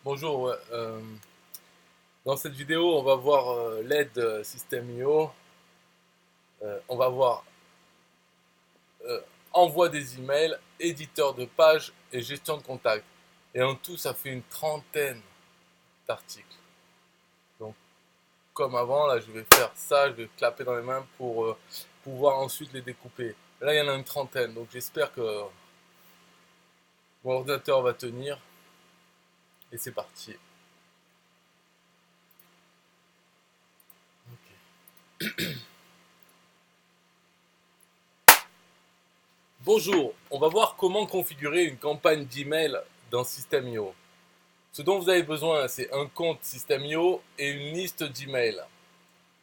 Bonjour, ouais, dans cette vidéo, on va voir l'aide System.io. On va voir euh, envoi des emails, éditeur de pages et gestion de contact. Et en tout, ça fait une trentaine d'articles. Donc, comme avant, là, je vais faire ça, je vais clapper dans les mains pour pouvoir ensuite les découper. Là, il y en a une trentaine, donc j'espère que mon ordinateur va tenir. Et c'est parti. Bonjour, on va voir comment configurer une campagne d'email dans System.io. Ce dont vous avez besoin, c'est un compte System.io et une liste d'emails.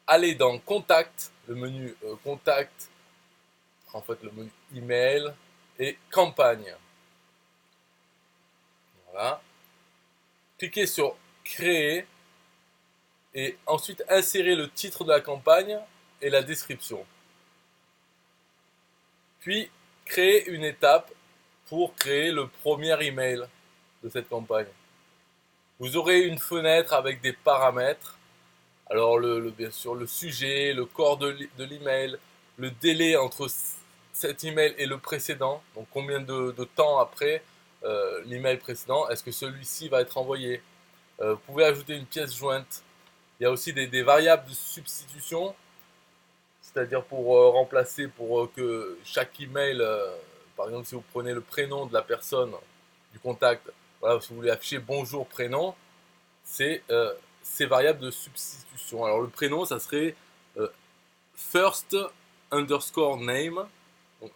Allez dans Contact, le menu Contact, en fait le menu Email et Campagne. Voilà. Cliquez sur Créer et ensuite insérez le titre de la campagne et la description. Puis créez une étape pour créer le premier email de cette campagne. Vous aurez une fenêtre avec des paramètres. Alors, bien sûr, le sujet, le corps de l'email, le délai entre cet email et le précédent, donc combien de temps après l'email précédent, est-ce que celui-ci va être envoyé. Vous pouvez ajouter une pièce jointe. Il y a aussi des variables de substitution, c'est-à-dire pour remplacer, pour que chaque email, par exemple, si vous prenez le prénom de la personne, du contact, voilà, si vous voulez afficher bonjour prénom, c'est ces variables de substitution. Alors le prénom, ça serait euh, first underscore name, donc,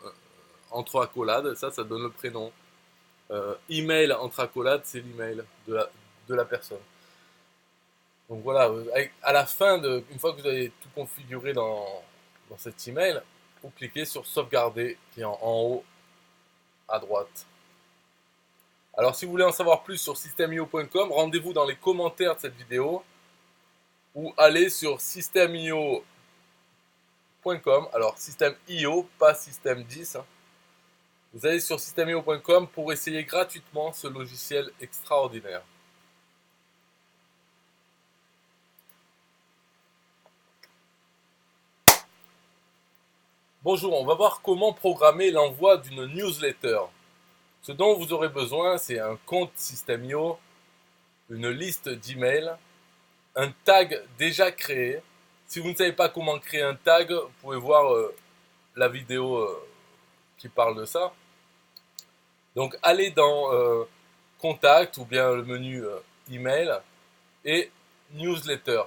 entre accolades, ça donne le prénom. Email entre accolades, c'est l'email de la personne. Donc voilà, à la fin, une fois que vous avez tout configuré dans cet email, vous cliquez sur sauvegarder qui est en haut à droite. Alors si vous voulez en savoir plus sur systemio.com, rendez-vous dans les commentaires de cette vidéo ou allez sur systemio.com. Alors system.io, pas system 10. Hein. Vous allez sur systemio.com pour essayer gratuitement ce logiciel extraordinaire. Bonjour, on va voir comment programmer l'envoi d'une newsletter. Ce dont vous aurez besoin, c'est un compte Systemio, une liste d'emails, un tag déjà créé. Si vous ne savez pas comment créer un tag, vous pouvez voir la vidéo qui parle de ça. Donc allez dans Contact ou bien le menu Email et Newsletter.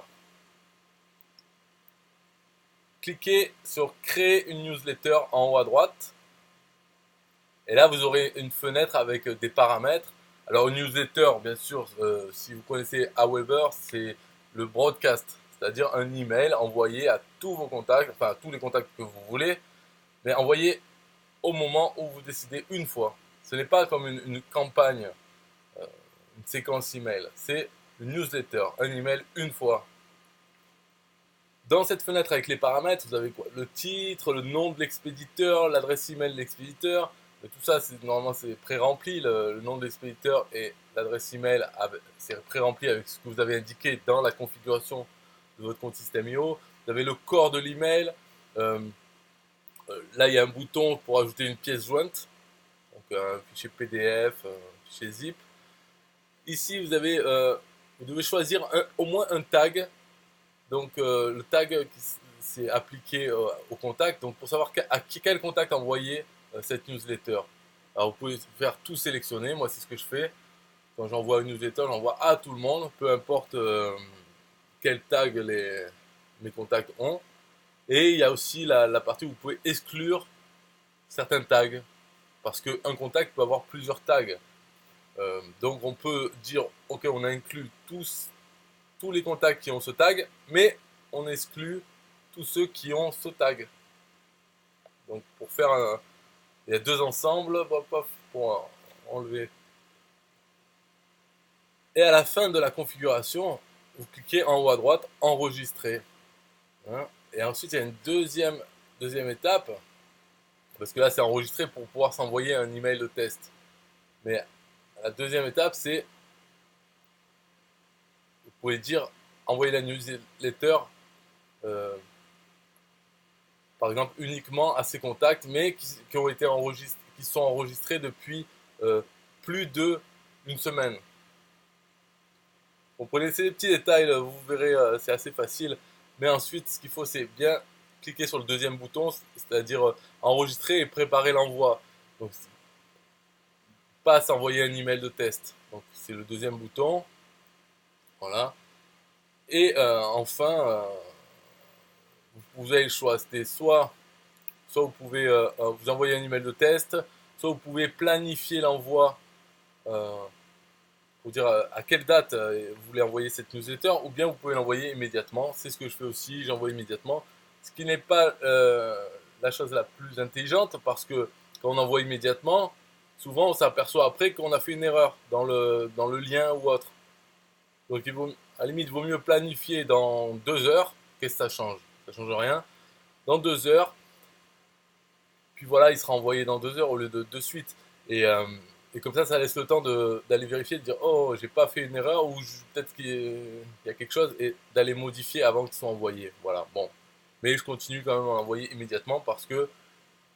Cliquez sur Créer une newsletter en haut à droite. Et là, vous aurez une fenêtre avec des paramètres. Alors, une newsletter, bien sûr, si vous connaissez Aweber, c'est le broadcast, c'est-à-dire un email envoyé à tous vos contacts, enfin à tous les contacts que vous voulez, mais envoyé au moment où vous décidez une fois. Ce n'est pas comme une campagne, une séquence email. C'est une newsletter, un email une fois. Dans cette fenêtre avec les paramètres, vous avez quoi? Le titre, le nom de l'expéditeur, l'adresse email de l'expéditeur. Tout ça, normalement, c'est pré-rempli. Le nom de l'expéditeur et l'adresse email, c'est pré-rempli avec ce que vous avez indiqué dans la configuration de votre compte System.io. Vous avez le corps de l'email. Euh, Là, il y a un bouton pour ajouter une pièce jointe. Donc, un fichier PDF, un fichier zip. Ici, vous devez choisir au moins un tag. Donc le tag qui s'est appliqué au contact, donc pour savoir à quel contact envoyer cette newsletter. Alors vous pouvez faire tout sélectionner, moi c'est ce que je fais. Quand j'envoie une newsletter, j'envoie à tout le monde, peu importe quel tag mes contacts ont. Et il y a aussi la partie où vous pouvez exclure certains tags, parce qu'un contact peut avoir plusieurs tags. Donc on peut dire, ok, on a inclus tous les contacts qui ont ce tag, mais on exclut tous ceux qui ont ce tag. Donc pour faire un, il y a deux ensembles, pour enlever. Et à la fin de la configuration, vous cliquez en haut à droite, enregistrer. Hein. Et ensuite il y a une deuxième étape, parce que là c'est enregistré pour pouvoir s'envoyer un email de test. Mais la deuxième étape c'est pouvez dire envoyer la newsletter par exemple uniquement à ces contacts, mais qui ont été enregistrés, qui sont enregistrés depuis plus d'une semaine. Vous prenez ces petits détails, vous verrez, c'est assez facile. Mais ensuite, ce qu'il faut, c'est bien cliquer sur le deuxième bouton, c'est-à-dire enregistrer et préparer l'envoi. Donc, pas s'envoyer un email de test. Donc, c'est le deuxième bouton. Voilà. Et enfin, vous avez le choix. C'était soit vous pouvez vous envoyer un email de test, soit vous pouvez planifier l'envoi pour dire à quelle date vous voulez envoyer cette newsletter, ou bien vous pouvez l'envoyer immédiatement. C'est ce que je fais aussi, j'envoie immédiatement. Ce qui n'est pas la chose la plus intelligente, parce que quand on envoie immédiatement, souvent on s'aperçoit après qu'on a fait une erreur dans le lien ou autre. Donc à la limite, il vaut mieux planifier dans 2 heures. Qu'est-ce que ça change? Ça change rien. Dans 2 heures, puis voilà, il sera envoyé dans 2 heures au lieu de suite. Et comme ça laisse le temps d'aller vérifier, de dire oh, j'ai pas fait une erreur, ou peut-être qu'il y a quelque chose, et d'aller modifier avant qu'ils soient envoyés. Voilà, bon. Mais je continue quand même à envoyer immédiatement parce que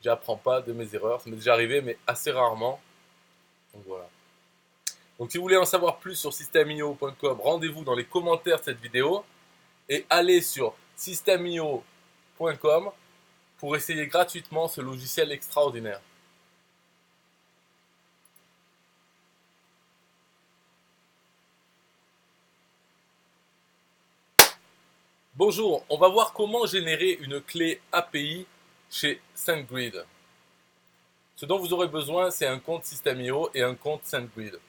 j'apprends pas de mes erreurs. Ça m'est déjà arrivé, mais assez rarement. Donc voilà. Donc si vous voulez en savoir plus sur systemio.com, rendez-vous dans les commentaires de cette vidéo et allez sur systemio.com pour essayer gratuitement ce logiciel extraordinaire. Bonjour, on va voir comment générer une clé API chez SendGrid. Ce dont vous aurez besoin, c'est un compte System.io et un compte SendGrid.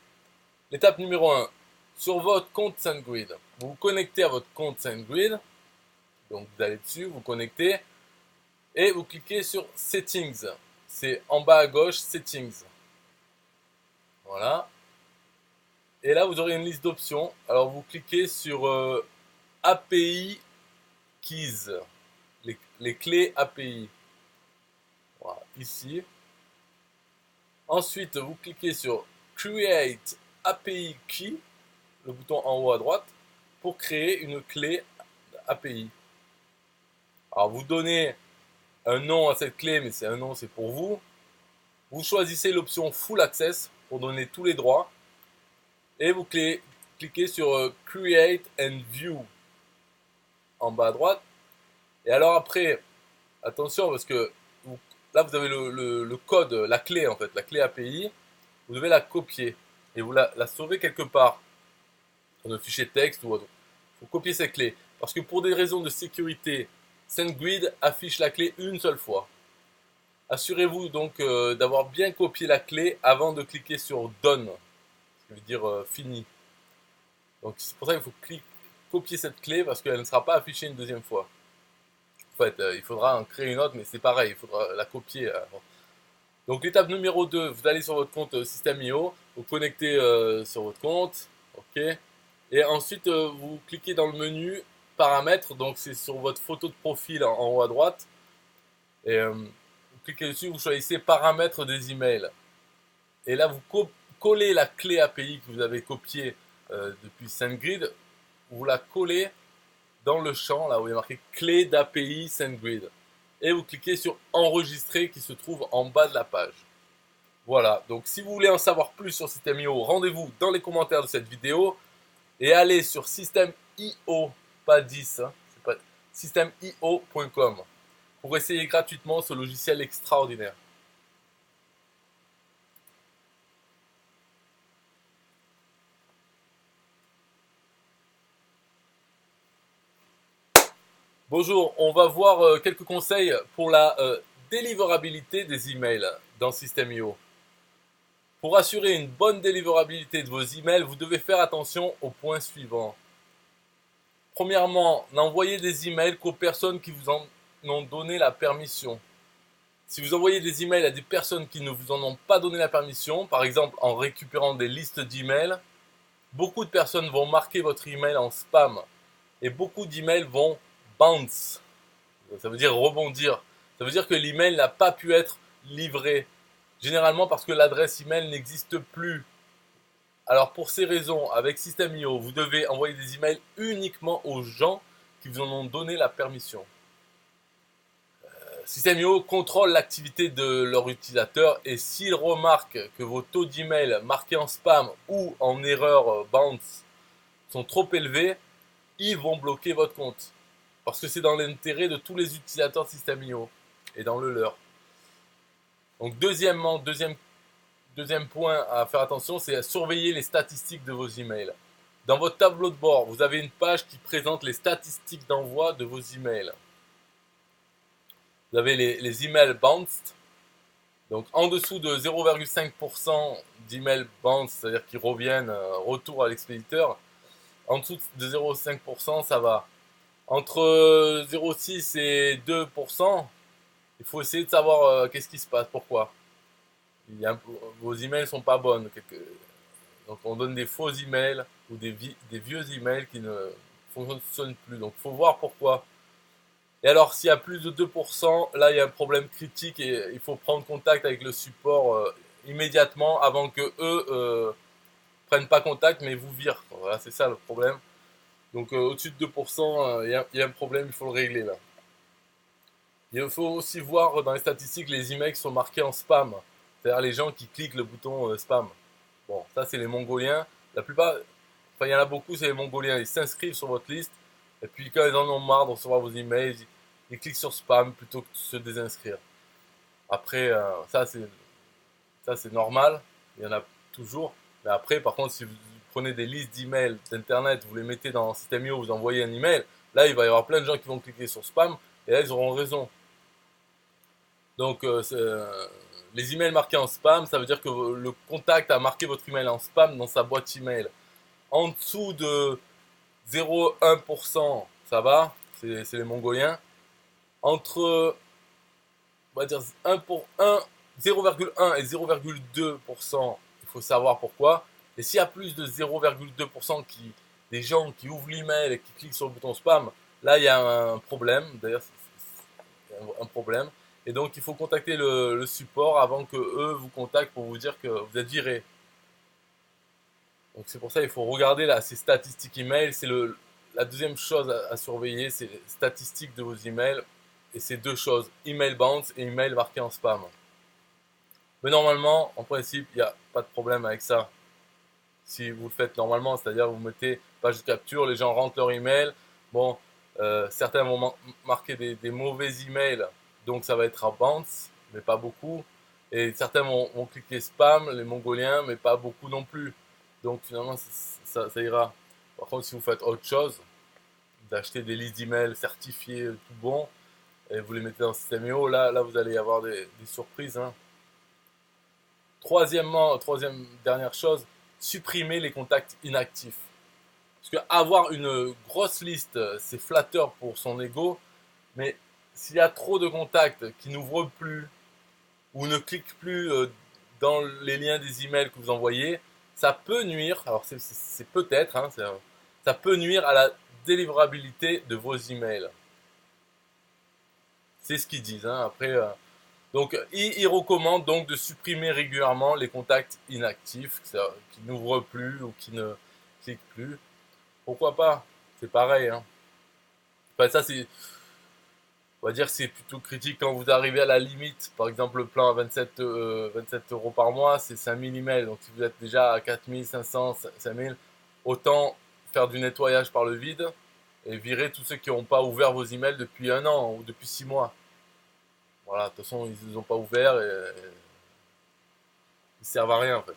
L'étape numéro 1, sur votre compte SendGrid, vous vous connectez à votre compte SendGrid. Donc vous allez dessus, vous connectez et vous cliquez sur Settings. C'est en bas à gauche, Settings. Voilà. Et là, vous aurez une liste d'options. Alors vous cliquez sur API Keys, les clés API. Voilà, ici. Ensuite, vous cliquez sur Create API Key, le bouton en haut à droite, pour créer une clé API. Alors, vous donnez un nom à cette clé, mais c'est un nom, c'est pour vous. Vous choisissez l'option Full Access pour donner tous les droits. Et vous cliquez sur Create and View en bas à droite. Et alors après, attention parce que là vous avez le code, la clé en fait, la clé API. Vous devez la copier et vous la sauver quelque part dans un fichier texte ou autre. Il faut copier cette clé parce que pour des raisons de sécurité, SendGrid affiche la clé une seule fois. Assurez-vous donc d'avoir bien copié la clé avant de cliquer sur Done, ce qui veut dire fini. Donc c'est pour ça qu'il faut copier cette clé parce qu'elle ne sera pas affichée une deuxième fois. En fait, il faudra en créer une autre, mais c'est pareil, il faudra la copier avant. Donc l'étape numéro 2, vous allez sur votre compte System.io, vous connectez sur votre compte, ok, et ensuite vous cliquez dans le menu paramètres, donc c'est sur votre photo de profil en haut à droite, et vous cliquez dessus, vous choisissez paramètres des emails, et là vous collez la clé API que vous avez copiée depuis SendGrid, vous la collez dans le champ là où il est marqué clé d'API SendGrid. Et vous cliquez sur enregistrer qui se trouve en bas de la page. Voilà, donc si vous voulez en savoir plus sur System.io, rendez-vous dans les commentaires de cette vidéo et allez sur System.io, pas 10, hein, c'est pas System.io.com pour essayer gratuitement ce logiciel extraordinaire. Bonjour, on va voir quelques conseils pour la délivrabilité des emails dans System.io. Pour assurer une bonne délivrabilité de vos emails, vous devez faire attention aux points suivants. Premièrement, n'envoyez des emails qu'aux personnes qui vous en ont donné la permission. Si vous envoyez des emails à des personnes qui ne vous en ont pas donné la permission, par exemple en récupérant des listes d'emails, beaucoup de personnes vont marquer votre email en spam et beaucoup d'emails vont bounce. Ça veut dire rebondir. Ça veut dire que l'email n'a pas pu être livré. Généralement parce que l'adresse email n'existe plus. Alors pour ces raisons, avec System.io, vous devez envoyer des emails uniquement aux gens qui vous en ont donné la permission. System.io contrôle l'activité de leur utilisateur et s'ils remarquent que vos taux d'email marqués en spam ou en erreur bounce sont trop élevés, ils vont bloquer votre compte. Parce que c'est dans l'intérêt de tous les utilisateurs de System.io et dans le leur. Donc deuxième point à faire attention, c'est à surveiller les statistiques de vos emails. Dans votre tableau de bord, vous avez une page qui présente les statistiques d'envoi de vos emails. Vous avez les emails bounced. Donc en dessous de 0,5% d'emails bounced, c'est-à-dire qui reviennent retour à l'expéditeur. En dessous de 0,5%, ça va. Entre 0,6 et 2%, il faut essayer de savoir qu'est-ce qui se passe, pourquoi. Vos emails sont pas bonnes. Donc on donne des faux emails ou des vieux emails qui ne fonctionnent plus. Donc il faut voir pourquoi. Et alors s'il y a plus de 2%, là il y a un problème critique et il faut prendre contact avec le support immédiatement avant que eux prennent pas contact mais vous virent. Voilà, c'est ça le problème. Donc au-dessus de 2%, il y a un problème, il faut le régler là. Il faut aussi voir dans les statistiques les emails qui sont marqués en spam. C'est-à-dire les gens qui cliquent le bouton spam. Bon, ça c'est les Mongoliens. La plupart, enfin il y en a beaucoup, c'est les Mongoliens. Ils s'inscrivent sur votre liste et puis quand ils en ont marre de recevoir vos emails, ils cliquent sur spam plutôt que de se désinscrire. Après, ça c'est normal. Il y en a toujours. Mais après, par contre, si vous prenez des listes d'emails d'internet, vous les mettez dans System.io, vous envoyez un email, là il va y avoir plein de gens qui vont cliquer sur spam et là ils auront raison. Donc, les emails marqués en spam, ça veut dire que le contact a marqué votre email en spam dans sa boîte email. En dessous de 0,1%, ça va, c'est les Mongoliens. Entre, on va dire 0,1 et 0,2%, il faut savoir pourquoi. Et s'il y a plus de 0,2% des gens qui ouvrent l'email et qui cliquent sur le bouton spam, là il y a un problème. D'ailleurs, c'est un problème. Et donc il faut contacter le support avant que eux vous contactent pour vous dire que vous êtes viré. Donc c'est pour ça qu'il faut regarder là ces statistiques email. C'est la deuxième chose à surveiller, c'est les statistiques de vos emails. Et c'est deux choses, email bounce et email marqué en spam. Mais normalement, en principe, il n'y a pas de problème avec ça. Si vous le faites normalement, c'est-à-dire vous mettez page de capture, les gens rentrent leur email. Bon, certains vont marquer des mauvais emails, donc ça va être à bounce, mais pas beaucoup. Et certains vont cliquer spam, les Mongoliens, mais pas beaucoup non plus. Donc finalement, ça ira. Par contre, si vous faites autre chose, d'acheter des listes d'emails certifiées tout bon, et vous les mettez dans System.io, là vous allez avoir des surprises. Hein. Troisième dernière chose, supprimer les contacts inactifs. Parce que avoir une grosse liste, c'est flatteur pour son ego, mais s'il y a trop de contacts qui n'ouvrent plus ou ne cliquent plus dans les liens des emails que vous envoyez, ça peut nuire, alors c'est peut-être, hein, ça peut nuire à la délivrabilité de vos emails. C'est ce qu'ils disent. Hein. Après, donc, ils recommandent donc de supprimer régulièrement les contacts inactifs, qui n'ouvrent plus ou qui ne cliquent plus. Pourquoi pas? C'est pareil. Hein. Enfin, ça, on va dire que c'est plutôt critique quand vous arrivez à la limite. Par exemple, le plan à 27 euros par mois, c'est 5000 emails. Donc, si vous êtes déjà à 4500, 5000, autant faire du nettoyage par le vide et virer tous ceux qui n'ont pas ouvert vos emails depuis un an ou depuis 6 mois. Voilà, de toute façon, ils ne les ont pas ouverts et ils servent à rien en fait.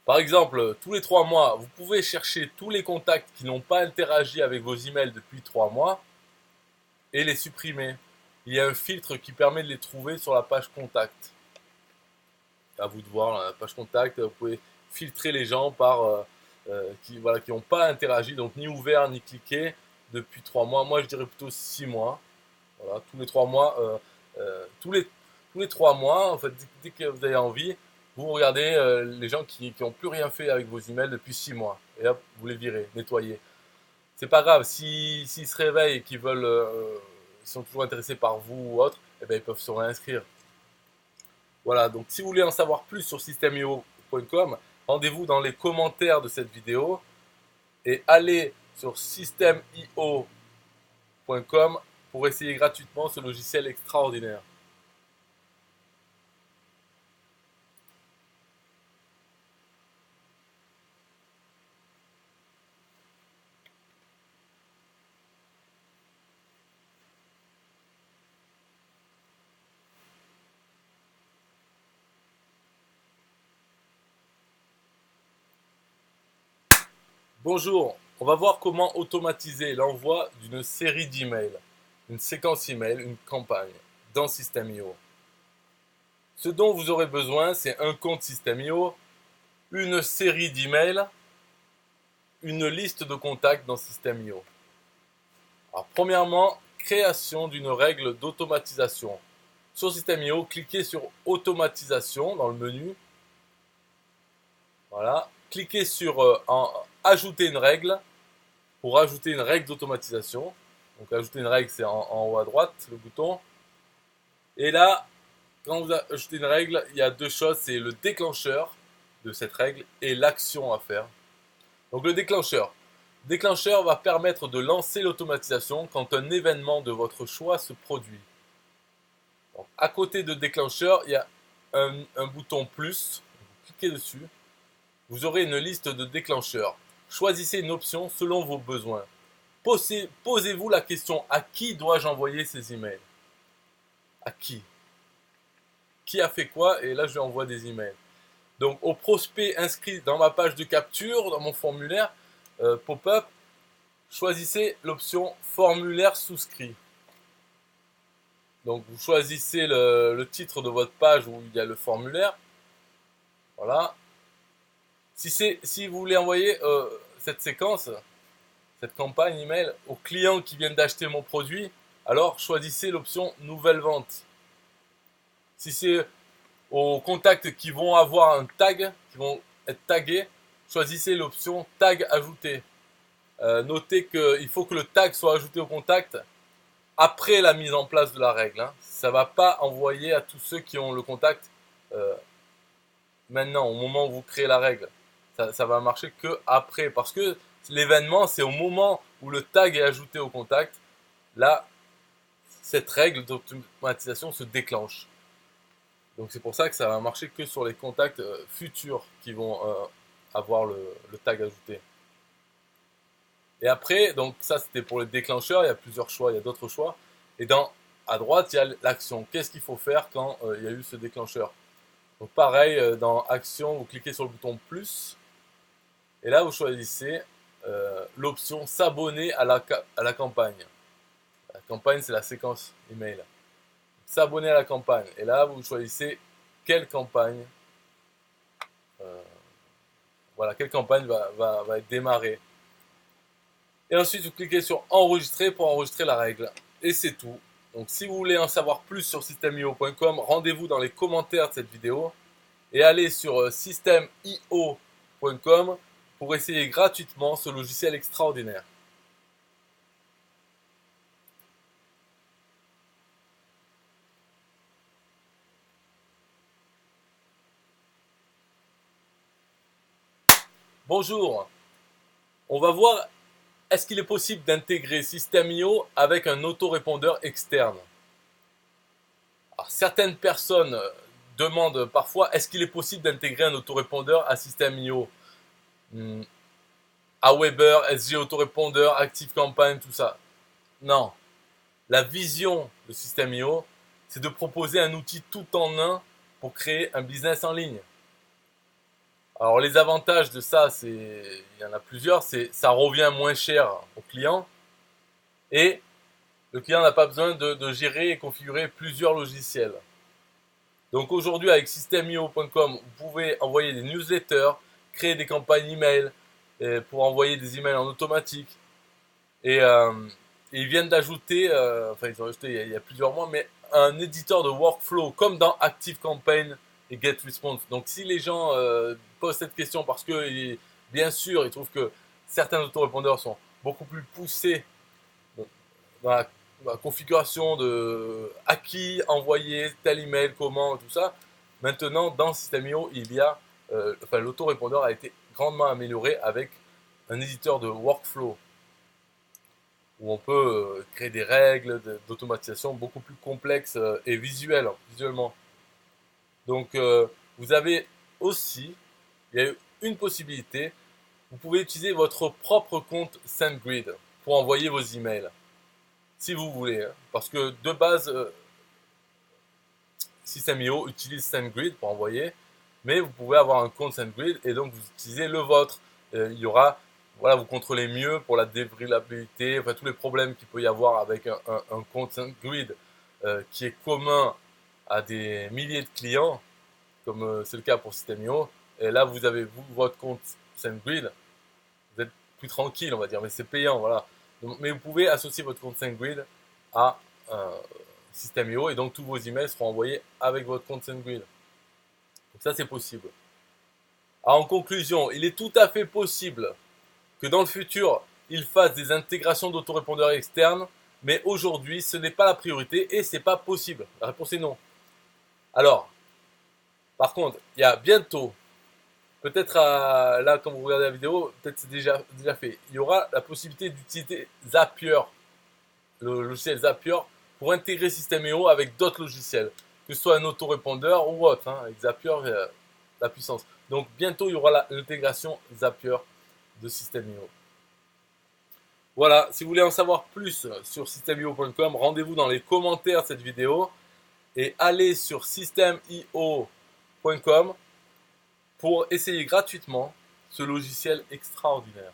Par exemple, tous les 3 mois, vous pouvez chercher tous les contacts qui n'ont pas interagi avec vos emails depuis 3 mois et les supprimer. Il y a un filtre qui permet de les trouver sur la page contact. À vous de voir la page contact, vous pouvez filtrer les gens qui n'ont pas interagi, donc ni ouvert ni cliqué depuis 3 mois. Moi je dirais plutôt 6 mois. Voilà, tous les 3 mois, tous les 3 mois, en fait, dès que vous avez envie, vous regardez les gens qui n'ont plus rien fait avec vos emails depuis 6 mois. Et hop, vous les virez, nettoyez. C'est pas grave, s'ils se réveillent et qu'ils veulent, ils sont toujours intéressés par vous ou autre, eh ben, ils peuvent se réinscrire. Voilà, donc si vous voulez en savoir plus sur systemio.com, rendez-vous dans les commentaires de cette vidéo et allez sur systemio.com pour essayer gratuitement ce logiciel extraordinaire. Bonjour, on va voir comment automatiser l'envoi d'une série d'emails, une séquence email, une campagne dans System.io. Ce dont vous aurez besoin, c'est un compte System.io, une série d'emails, une liste de contacts dans System.io. Alors, premièrement, création d'une règle d'automatisation. Sur System.io, cliquez sur Automatisation dans le menu. Voilà. Cliquez sur Ajouter une règle pour ajouter une règle d'automatisation. Donc ajouter une règle, c'est en haut à droite, le bouton. Et là, quand vous ajoutez une règle, il y a deux choses, c'est le déclencheur de cette règle et l'action à faire. Donc le déclencheur. Le déclencheur va permettre de lancer l'automatisation quand un événement de votre choix se produit. Donc, à côté de déclencheur, il y a un bouton plus. Vous cliquez dessus. Vous aurez une liste de déclencheurs. Choisissez une option selon vos besoins. Posez-vous la question, à qui dois-je envoyer ces emails? À qui? Qui a fait quoi? Et là, je lui envoie des emails. Donc, aux prospects inscrits dans ma page de capture, dans mon formulaire pop-up, choisissez l'option formulaire souscrit. Donc, vous choisissez le titre de votre page où il y a le formulaire. Voilà. Si vous voulez envoyer cette séquence, cette campagne email aux clients qui viennent d'acheter mon produit, alors choisissez l'option nouvelle vente. Si c'est aux contacts qui vont avoir un tag, qui vont être tagués, choisissez l'option tag ajouté. Notez qu'il faut que le tag soit ajouté au contact après la mise en place de la règle. Hein. Ça ne va pas envoyer à tous ceux qui ont le contact maintenant, au moment où vous créez la règle. Ça va marcher que après, parce que l'événement, c'est au moment où le tag est ajouté au contact. Là, cette règle d'automatisation se déclenche. Donc c'est pour ça que ça va marcher que sur les contacts futurs qui vont avoir le tag ajouté. Et après, donc ça c'était pour les déclencheurs, il y a plusieurs choix, il y a d'autres choix. Et à droite, il y a l'action. Qu'est-ce qu'il faut faire quand il y a eu ce déclencheur? Donc pareil, dans action, vous cliquez sur le bouton plus. Et là, vous choisissez l'option s'abonner à la campagne. La campagne, c'est la séquence email. S'abonner à la campagne. Et là, vous choisissez quelle campagne. Voilà, quelle campagne va être démarrée. Et ensuite, vous cliquez sur enregistrer pour enregistrer la règle. Et c'est tout. Donc, si vous voulez en savoir plus sur systemio.com, rendez-vous dans les commentaires de cette vidéo et allez sur systemio.com pour essayer gratuitement ce logiciel extraordinaire. Bonjour, on va voir est-ce qu'il est possible d'intégrer System.io avec un autorépondeur externe. Alors, certaines personnes demandent parfois est-ce qu'il est possible d'intégrer un autorépondeur à System.io, Aweber, SG autorépondeur, ActiveCampaign, tout ça. Non, la vision de System.io, c'est de proposer un outil tout en un pour créer un business en ligne. Alors les avantages de ça, il y en a plusieurs, ça revient moins cher au client et le client n'a pas besoin de gérer et configurer plusieurs logiciels. Donc aujourd'hui avec systemio.com, vous pouvez envoyer des newsletters, créer des campagnes email pour envoyer des emails en automatique. Et ils viennent d'ajouter, enfin ils ont ajouté il y a plusieurs mois, mais un éditeur de workflow comme dans ActiveCampaign et GetResponse. Donc si les gens posent cette question parce que bien sûr ils trouvent que certains autorépondeurs sont beaucoup plus poussés dans la configuration de à qui envoyer tel email, comment, tout ça. Maintenant dans System.io il y a l'autorépondeur a été grandement amélioré avec un éditeur de workflow où on peut créer des règles d'automatisation beaucoup plus complexes et visuellement. Donc, vous avez aussi, il y a une possibilité, vous pouvez utiliser votre propre compte SendGrid pour envoyer vos emails, si vous voulez, hein. Parce que de base, System.io utilise SendGrid pour envoyer, mais vous pouvez avoir un compte SendGrid et donc vous utilisez le vôtre. Il y aura, voilà, vous contrôlez mieux pour la débrillabilité, enfin tous les problèmes qu'il peut y avoir avec un compte SendGrid qui est commun à des milliers de clients, comme c'est le cas pour System.io. Et là, vous avez votre compte SendGrid, vous êtes plus tranquille, on va dire, mais c'est payant, voilà. Donc, mais vous pouvez associer votre compte SendGrid à System.io et donc tous vos emails seront envoyés avec votre compte SendGrid. Donc ça, c'est possible. Alors, en conclusion, il est tout à fait possible que dans le futur, ils fassent des intégrations d'autorépondeurs externes, mais aujourd'hui, ce n'est pas la priorité et c'est pas possible. La réponse est non. Alors, par contre, il y a bientôt, peut-être là, quand vous regardez la vidéo, peut-être c'est déjà fait, il y aura la possibilité d'utiliser Zapier, le logiciel Zapier, pour intégrer System.io avec d'autres logiciels, que ce soit un autorépondeur ou autre, hein, avec Zapier, la puissance. Donc bientôt, il y aura l'intégration Zapier de System.io. Voilà, si vous voulez en savoir plus sur systemio.com, rendez-vous dans les commentaires de cette vidéo et allez sur systemio.com pour essayer gratuitement ce logiciel extraordinaire.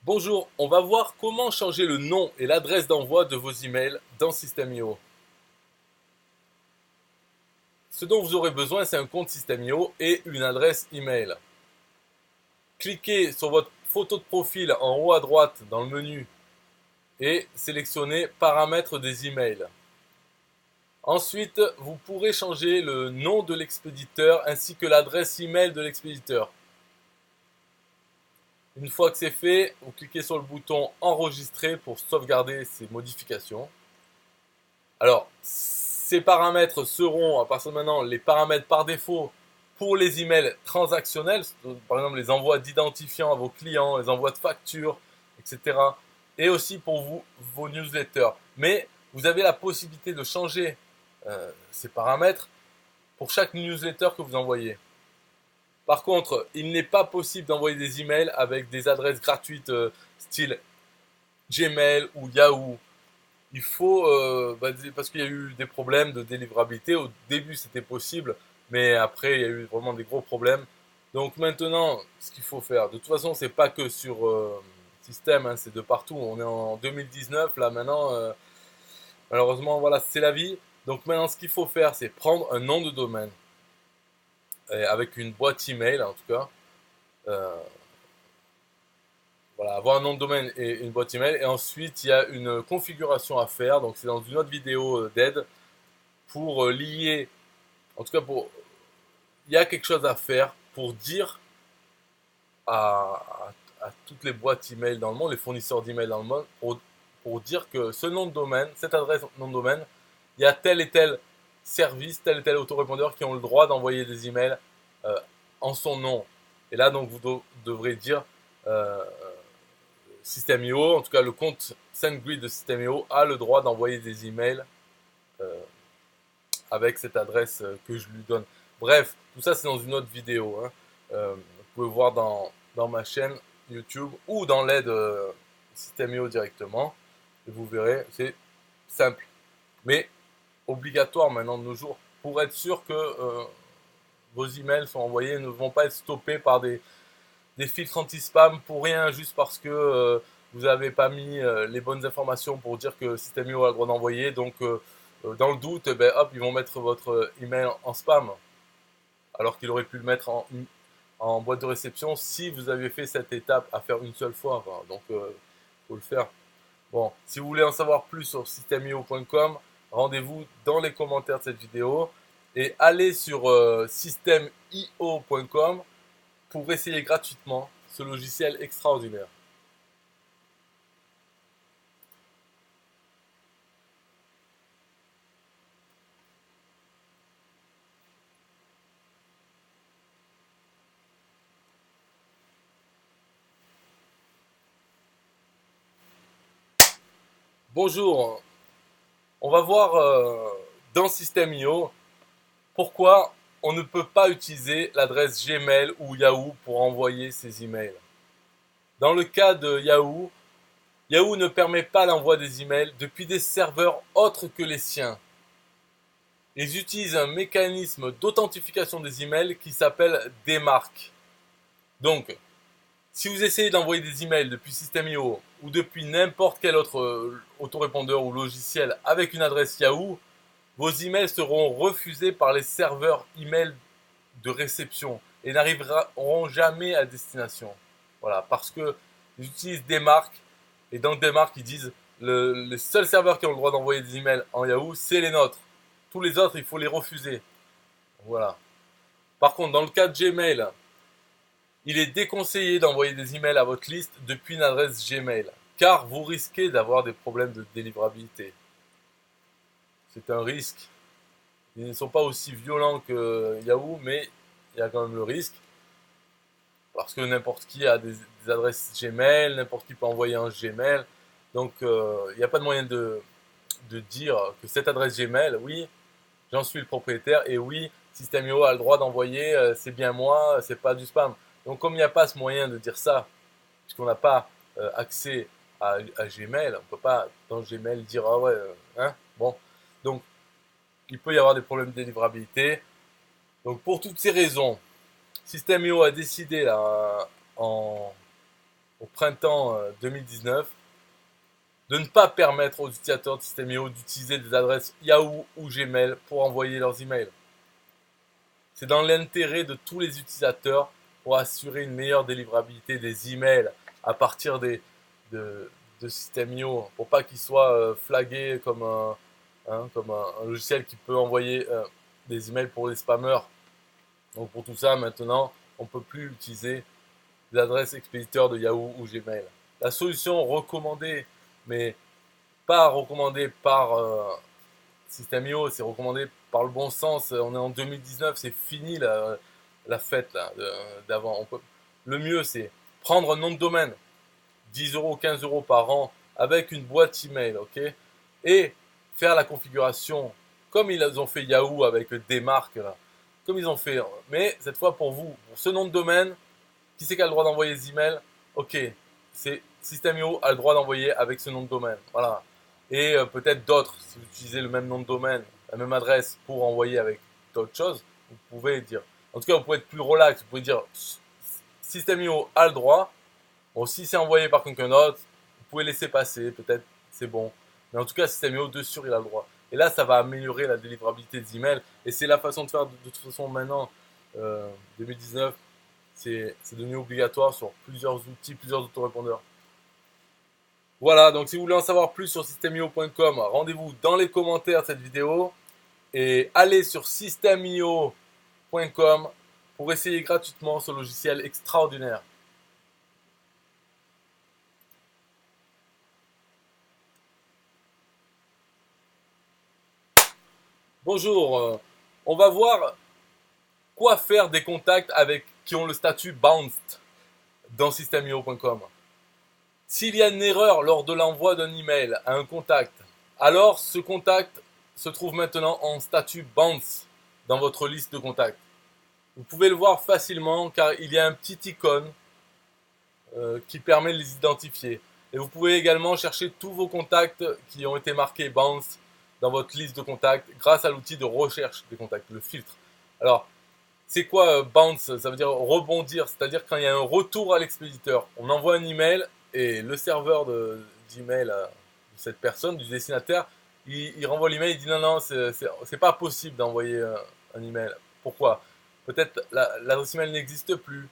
Bonjour, on va voir comment changer le nom et l'adresse d'envoi de vos emails dans System.io. Ce dont vous aurez besoin, c'est un compte System.io et une adresse email. Cliquez sur votre photo de profil en haut à droite dans le menu et sélectionnez Paramètres des emails. Ensuite, vous pourrez changer le nom de l'expéditeur ainsi que l'adresse email de l'expéditeur. Une fois que c'est fait, vous cliquez sur le bouton Enregistrer pour sauvegarder ces modifications. Alors, ces paramètres seront, à partir de maintenant, les paramètres par défaut pour les emails transactionnels, par exemple les envois d'identifiants à vos clients, les envois de factures, etc. Et aussi pour vous, vos newsletters. Mais vous avez la possibilité de changer ces paramètres pour chaque newsletter que vous envoyez. Par contre, il n'est pas possible d'envoyer des emails avec des adresses gratuites style Gmail ou Yahoo. Il faut, parce qu'il y a eu des problèmes de délivrabilité. Au début, c'était possible, mais après, il y a eu vraiment des gros problèmes. Donc maintenant, ce qu'il faut faire, de toute façon, c'est pas que sur système, hein, c'est de partout. On est en 2019, là maintenant, malheureusement, voilà, c'est la vie. Donc maintenant, ce qu'il faut faire, c'est prendre un nom de domaine avec une boîte email, en tout cas. Voilà, avoir un nom de domaine et une boîte email. Et ensuite, il y a une configuration à faire. Donc, c'est dans une autre vidéo d'aide pour lier. En tout cas, il y a quelque chose à faire pour dire à toutes les boîtes email dans le monde, les fournisseurs d'email dans le monde, pour dire que ce nom de domaine, cette adresse nom de domaine, il y a tel et tel service, tel et tel autorépondeur qui ont le droit d'envoyer des emails en son nom. Et là, donc, vous devrez dire System.io, en tout cas le compte SendGrid de System.io a le droit d'envoyer des emails avec cette adresse que je lui donne. Bref, tout ça c'est dans une autre vidéo, hein. Vous pouvez voir dans ma chaîne YouTube ou dans l'aide System.io directement. Et vous verrez, c'est simple. Mais obligatoire maintenant de nos jours pour être sûr que vos emails sont envoyés et ne vont pas être stoppés par des filtres anti-spam pour rien, juste parce que vous n'avez pas mis les bonnes informations pour dire que System.io a le droit d'envoyer. Donc, dans le doute, ben, hop, ils vont mettre votre email en spam, alors qu'il aurait pu le mettre en boîte de réception si vous aviez fait cette étape à faire une seule fois. Enfin, donc, faut le faire. Bon, si vous voulez en savoir plus sur systemio.com, rendez-vous dans les commentaires de cette vidéo et allez sur systemio.com pour essayer gratuitement ce logiciel extraordinaire. Bonjour, on va voir dans System.io pourquoi on ne peut pas utiliser l'adresse Gmail ou Yahoo pour envoyer ses emails. Dans le cas de Yahoo, Yahoo ne permet pas l'envoi des emails depuis des serveurs autres que les siens. Ils utilisent un mécanisme d'authentification des emails qui s'appelle DMARC. Donc, si vous essayez d'envoyer des emails depuis System.io ou depuis n'importe quel autre autorépondeur ou logiciel avec une adresse Yahoo, vos emails seront refusés par les serveurs email de réception et n'arriveront jamais à destination. Voilà, parce que ils utilisent des marques et dans des marques ils disent les seuls serveurs qui ont le droit d'envoyer des emails en Yahoo, c'est les nôtres. Tous les autres, il faut les refuser. Voilà. Par contre, dans le cas de Gmail, il est déconseillé d'envoyer des emails à votre liste depuis une adresse Gmail, car vous risquez d'avoir des problèmes de délivrabilité. C'est un risque. Ils ne sont pas aussi violents que Yahoo, mais il y a quand même le risque. Parce que n'importe qui a des adresses Gmail, n'importe qui peut envoyer un Gmail. Donc il n'y a pas de moyen de dire que cette adresse Gmail, oui, j'en suis le propriétaire, et oui, System.io a le droit d'envoyer, c'est bien moi, c'est pas du spam. Donc comme il n'y a pas ce moyen de dire ça, puisqu'on n'a pas accès à Gmail, on ne peut pas dans Gmail dire ah ouais, hein, bon. Donc il peut y avoir des problèmes de délivrabilité. Donc pour toutes ces raisons, System.io a décidé là, au printemps 2019 de ne pas permettre aux utilisateurs de System.io d'utiliser des adresses Yahoo ou Gmail pour envoyer leurs emails. C'est dans l'intérêt de tous les utilisateurs pour assurer une meilleure délivrabilité des emails à partir de System.io, pour pas qu'ils soient flagués comme un logiciel qui peut envoyer des emails pour les spammers. Donc pour tout ça, maintenant, on ne peut plus utiliser l'adresse expéditeur de Yahoo ou Gmail. La solution recommandée, mais pas recommandée par System.io, c'est recommandé par le bon sens. On est en 2019, c'est fini la fête d'avant. Le mieux, c'est prendre un nom de domaine, 10 euros, 15 euros par an, avec une boîte email, ok, et faire la configuration comme ils ont fait Yahoo avec des marques, là, comme ils ont fait, mais cette fois pour vous, pour ce nom de domaine, qui c'est qui a le droit d'envoyer des emails? Ok, c'est System.io a le droit d'envoyer avec ce nom de domaine, voilà. Et peut-être d'autres, si vous utilisez le même nom de domaine, la même adresse pour envoyer avec d'autres choses, vous pouvez dire. En tout cas, vous pouvez être plus relax, vous pouvez dire System.io a le droit. Bon, si c'est envoyé par quelqu'un d'autre, vous pouvez laisser passer, peut-être c'est bon. Mais en tout cas, System.io de sûr, il a le droit. Et là, ça va améliorer la délivrabilité des emails. Et c'est la façon de faire de toute façon maintenant, 2019, c'est devenu obligatoire sur plusieurs outils, plusieurs autorépondeurs. Voilà, donc si vous voulez en savoir plus sur systemio.com, rendez-vous dans les commentaires de cette vidéo et allez sur systemio.com pour essayer gratuitement ce logiciel extraordinaire. Bonjour, on va voir quoi faire des contacts qui ont le statut bounced dans systemio.com. S'il y a une erreur lors de l'envoi d'un email à un contact, alors ce contact se trouve maintenant en statut bounce dans votre liste de contacts. Vous pouvez le voir facilement car il y a un petit icône qui permet de les identifier. Et vous pouvez également chercher tous vos contacts qui ont été marqués bounce dans votre liste de contacts grâce à l'outil de recherche des contacts, le filtre. Alors, c'est quoi bounce? Ça veut dire rebondir, c'est-à-dire quand il y a un retour à l'expéditeur. On envoie un email et le serveur d'email de cette personne, du destinataire, il renvoie l'email, il dit non, c'est pas possible d'envoyer un email. Pourquoi? Peut-être l'adresse email n'existe plus,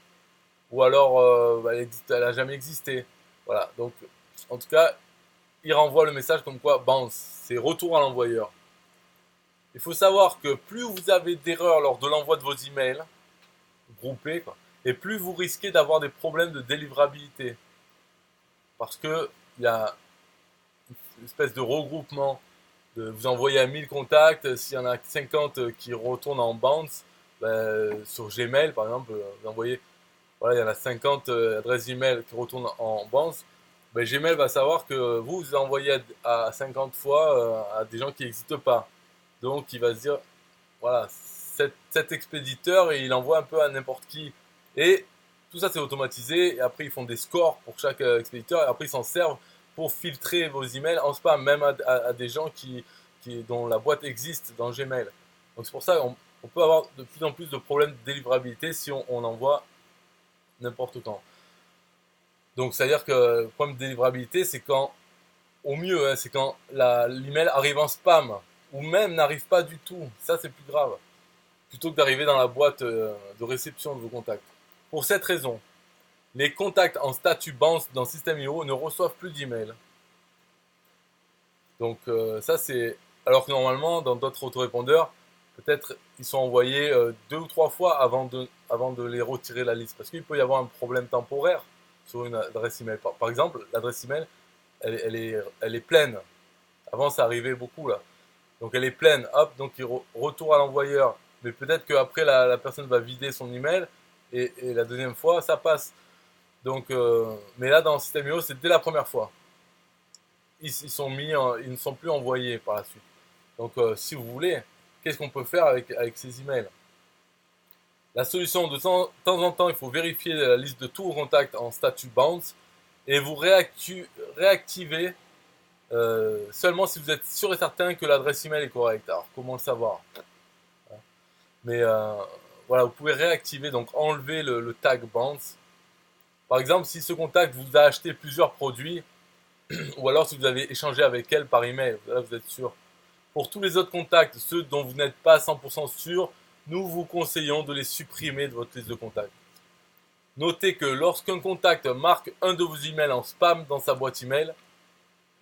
ou alors elle n'a jamais existé. Voilà, donc en tout cas, il renvoie le message comme quoi bounce, c'est retour à l'envoyeur. Il faut savoir que plus vous avez d'erreurs lors de l'envoi de vos emails, groupés, quoi, et plus vous risquez d'avoir des problèmes de délivrabilité. Parce que il y a une espèce de regroupement. Vous envoyez à 1000 contacts, s'il y en a 50 qui retournent en bounce, sur Gmail par exemple, vous envoyez, voilà, il y en a 50 adresses email qui retournent en bounce. ben, Gmail va savoir que vous envoyez à 50 fois à des gens qui n'existent pas. Donc il va se dire, voilà, cet expéditeur, il envoie un peu à n'importe qui. Et tout ça, c'est automatisé. Et après, ils font des scores pour chaque expéditeur. Et après, ils s'en servent pour filtrer vos emails en spam, même à des gens dont la boîte existe dans Gmail. Donc c'est pour ça qu'on peut avoir de plus en plus de problèmes de délivrabilité si on envoie n'importe quand. Donc c'est-à-dire que le problème de délivrabilité, c'est quand, au mieux, hein, c'est quand l'email arrive en spam ou même n'arrive pas du tout. Ça, c'est plus grave. Plutôt que d'arriver dans la boîte de réception de vos contacts. Pour cette raison, les contacts en statut bounce dans System.io ne reçoivent plus d'emails. Donc ça c'est... Alors que normalement, dans d'autres autorépondeurs, peut-être ils sont envoyés 2 ou 3 fois avant de les retirer de la liste. Parce qu'il peut y avoir un problème temporaire sur une adresse email. Par exemple, l'adresse email, elle est pleine. Avant, ça arrivait beaucoup là. Donc elle est pleine, hop, donc il retourne à l'envoyeur. Mais peut-être qu'après, la personne va vider son email et la deuxième fois, ça passe. Donc, mais là, dans System.io, c'est dès la première fois. Ils ne sont plus envoyés par la suite. Donc, si vous voulez, qu'est-ce qu'on peut faire avec ces emails? La solution, de temps en temps, il faut vérifier la liste de tous vos contacts en statut bounce et vous réactivez seulement si vous êtes sûr et certain que l'adresse email est correcte. Alors, comment le savoir? Mais voilà, vous pouvez réactiver, donc enlever le tag bounce. Par exemple, si ce contact vous a acheté plusieurs produits, ou alors si vous avez échangé avec elle par email, là vous êtes sûr. Pour tous les autres contacts, ceux dont vous n'êtes pas 100% sûr, nous vous conseillons de les supprimer de votre liste de contacts. Notez que lorsqu'un contact marque un de vos emails en spam dans sa boîte email,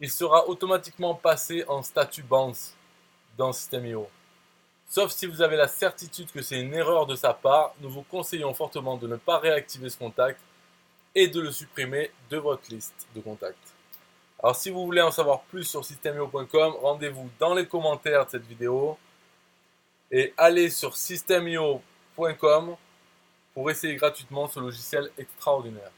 il sera automatiquement passé en statut bounce dans System.io. Sauf si vous avez la certitude que c'est une erreur de sa part, nous vous conseillons fortement de ne pas réactiver ce contact et de le supprimer de votre liste de contacts. Alors si vous voulez en savoir plus sur systemio.com, rendez-vous dans les commentaires de cette vidéo et allez sur systemio.com pour essayer gratuitement ce logiciel extraordinaire.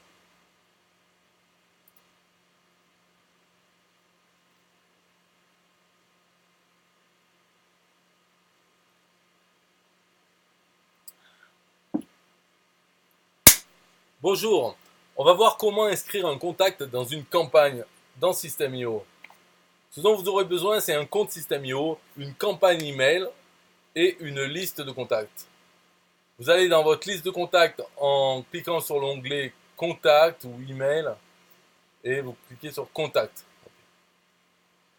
Bonjour, on va voir comment inscrire un contact dans une campagne dans System.io. Ce dont vous aurez besoin, c'est un compte System.io, une campagne email et une liste de contacts. Vous allez dans votre liste de contacts en cliquant sur l'onglet Contact ou Email et vous cliquez sur Contact.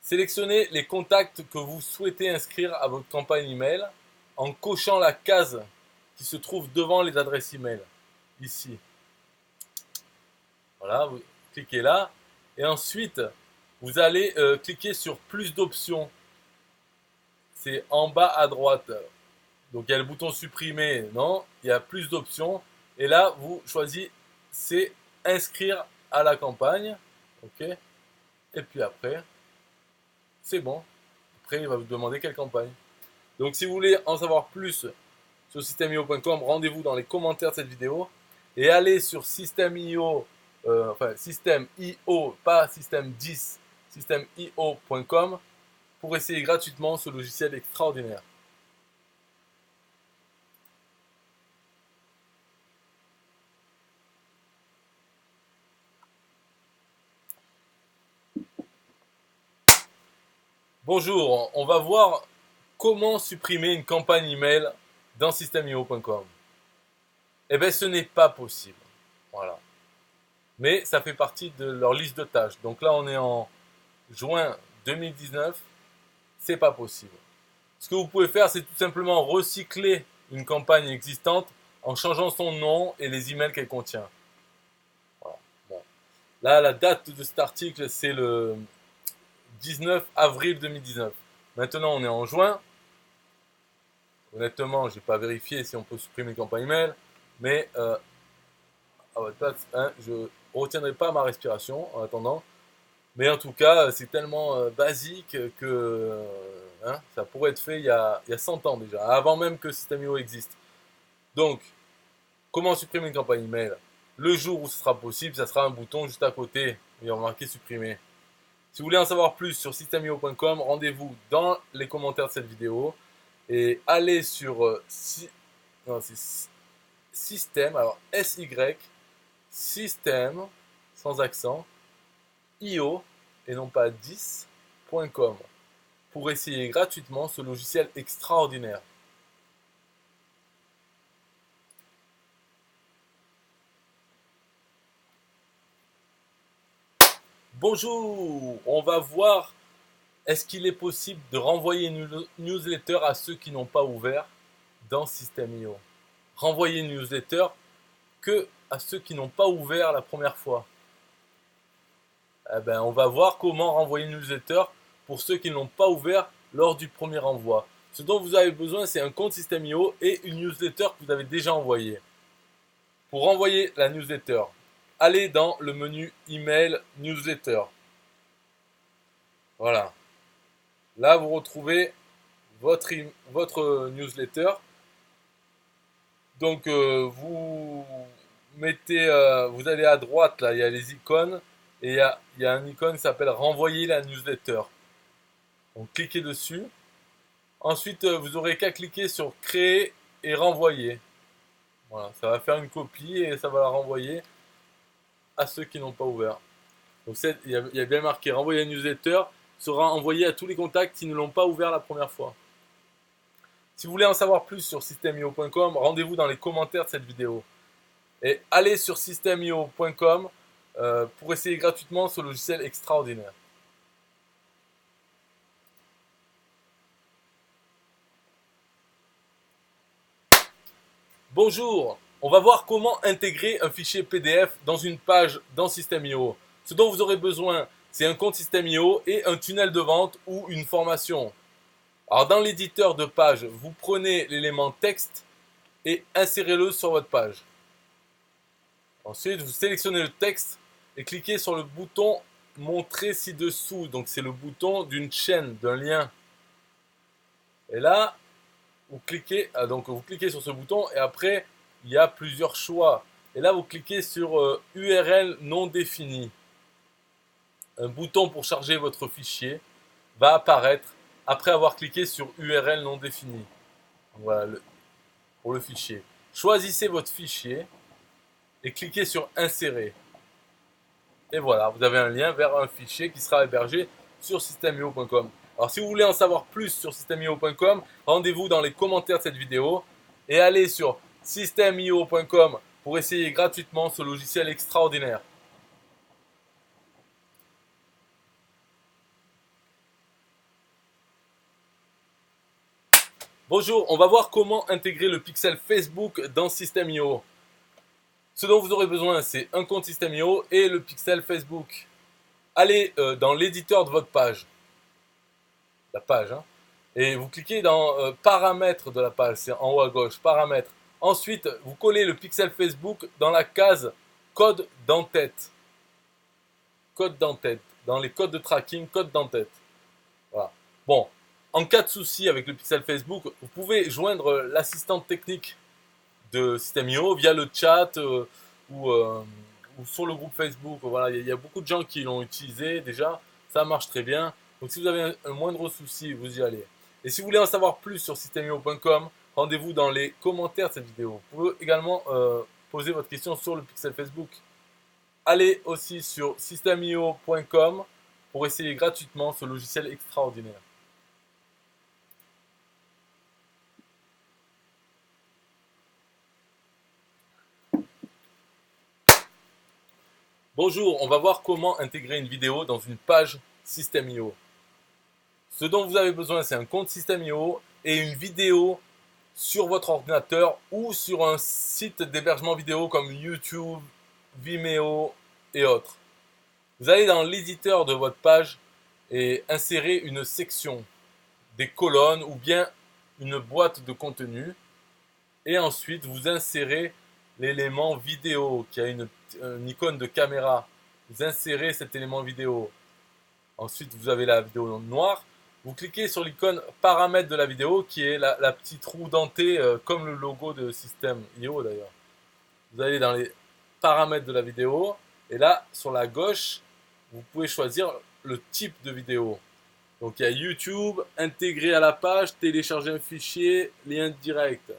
Sélectionnez les contacts que vous souhaitez inscrire à votre campagne email en cochant la case qui se trouve devant les adresses email, ici. Voilà, vous cliquez là et ensuite vous allez cliquer sur plus d'options. C'est en bas à droite. Donc il y a le bouton supprimer, non, il y a plus d'options. Et là, vous choisissez inscrire à la campagne. Ok. Et puis après, c'est bon. Après, il va vous demander quelle campagne. Donc si vous voulez en savoir plus sur systemio.com, rendez-vous dans les commentaires de cette vidéo. Et allez sur System.io, System.io, pas System 10, System.io.com pour essayer gratuitement ce logiciel extraordinaire. Bonjour, on va voir comment supprimer une campagne email dans systemio.com. Eh bien, ce n'est pas possible. Voilà. Mais ça fait partie de leur liste de tâches. Donc là, on est en juin 2019. C'est pas possible. Ce que vous pouvez faire, c'est tout simplement recycler une campagne existante en changeant son nom et les emails qu'elle contient. Voilà. Bon. Là, la date de cet article, c'est le 19 avril 2019. Maintenant, on est en juin. Honnêtement, je n'ai pas vérifié si on peut supprimer une campagne email, mais à votre place, hein, je ne retiendrai pas ma respiration en attendant. Mais en tout cas, c'est tellement basique que ça pourrait être fait il y a 100 ans déjà, avant même que System.io existe. Donc, comment supprimer une campagne email? Le jour où ce sera possible, ça sera un bouton juste à côté. Il y aura marqué supprimer. Si vous voulez en savoir plus sur systemio.com, rendez-vous dans les commentaires de cette vidéo et allez sur système, alors SY, système, sans accent, io et non pas 10.com pour essayer gratuitement ce logiciel extraordinaire. Bonjour, on va voir est-ce qu'il est possible de renvoyer une newsletter à ceux qui n'ont pas ouvert dans System.io. Renvoyer une newsletter que à ceux qui n'ont pas ouvert la première fois. Eh ben, on va voir comment renvoyer une newsletter pour ceux qui n'ont pas ouvert lors du premier envoi. Ce dont vous avez besoin, c'est un compte System.io et une newsletter que vous avez déjà envoyée. Pour renvoyer la newsletter, allez dans le menu Email Newsletter. Voilà. Là, vous retrouvez votre newsletter. Donc, vous mettez, vous allez à droite, là, il y a les icônes. Et il y a un icône qui s'appelle Renvoyer la newsletter. Donc, cliquez dessus. Ensuite, vous aurez qu'à cliquer sur Créer et renvoyer. Voilà, ça va faire une copie et ça va la renvoyer à ceux qui n'ont pas ouvert. Donc, il y a bien marqué Renvoyer la newsletter sera envoyé à tous les contacts qui ne l'ont pas ouvert la première fois. Si vous voulez en savoir plus sur systemio.com, rendez-vous dans les commentaires de cette vidéo. Et allez sur systemio.com pour essayer gratuitement ce logiciel extraordinaire. Bonjour, on va voir comment intégrer un fichier PDF dans une page dans System.io. Ce dont vous aurez besoin, c'est un compte System.io et un tunnel de vente ou une formation. Alors dans l'éditeur de page, vous prenez l'élément texte et insérez-le sur votre page. Ensuite, vous sélectionnez le texte et cliquez sur le bouton montrer ci-dessous. Donc c'est le bouton d'une chaîne, d'un lien. Et là, vous cliquez sur ce bouton et après, il y a plusieurs choix. Et là, vous cliquez sur URL non défini. Un bouton pour charger votre fichier va apparaître après avoir cliqué sur URL non défini. Voilà pour le fichier. Choisissez votre fichier et cliquez sur insérer. Et voilà, vous avez un lien vers un fichier qui sera hébergé sur systemio.com. Alors si vous voulez en savoir plus sur systemio.com, rendez-vous dans les commentaires de cette vidéo et allez sur systemio.com pour essayer gratuitement ce logiciel extraordinaire. Bonjour, on va voir comment intégrer le pixel Facebook dans System.io. Ce dont vous aurez besoin, c'est un compte System.io et le pixel Facebook. Allez dans l'éditeur de votre page, la page, hein, et vous cliquez dans paramètres de la page, c'est en haut à gauche, paramètres. Ensuite, vous collez le pixel Facebook dans la case code d'entête. Code d'entête, dans les codes de tracking, code d'entête. Voilà. Bon, en cas de souci avec le pixel Facebook, vous pouvez joindre l'assistante technique de System.io via le chat ou sur le groupe Facebook. Voilà, il y a beaucoup de gens qui l'ont utilisé déjà, ça marche très bien. Donc si vous avez un moindre souci, vous y allez. Et si vous voulez en savoir plus sur systemio.com, rendez-vous dans les commentaires de cette vidéo. Vous pouvez également poser votre question sur le pixel Facebook. Allez aussi sur systemio.com pour essayer gratuitement ce logiciel extraordinaire. Bonjour, on va voir comment intégrer une vidéo dans une page System.io. Ce dont vous avez besoin, c'est un compte System.io et une vidéo sur votre ordinateur ou sur un site d'hébergement vidéo comme YouTube, Vimeo et autres. Vous allez dans l'éditeur de votre page et insérer une section, des colonnes ou bien une boîte de contenu. Et ensuite, vous insérez l'élément vidéo qui a une icône de caméra. Vous insérez cet élément vidéo. Ensuite, vous avez la vidéo noire. Vous cliquez sur l'icône paramètres de la vidéo qui est la petite roue dentée comme le logo de System.io d'ailleurs. Vous allez dans les paramètres de la vidéo. Et là, sur la gauche, vous pouvez choisir le type de vidéo. Donc il y a YouTube, intégrer à la page, télécharger un fichier, lien direct.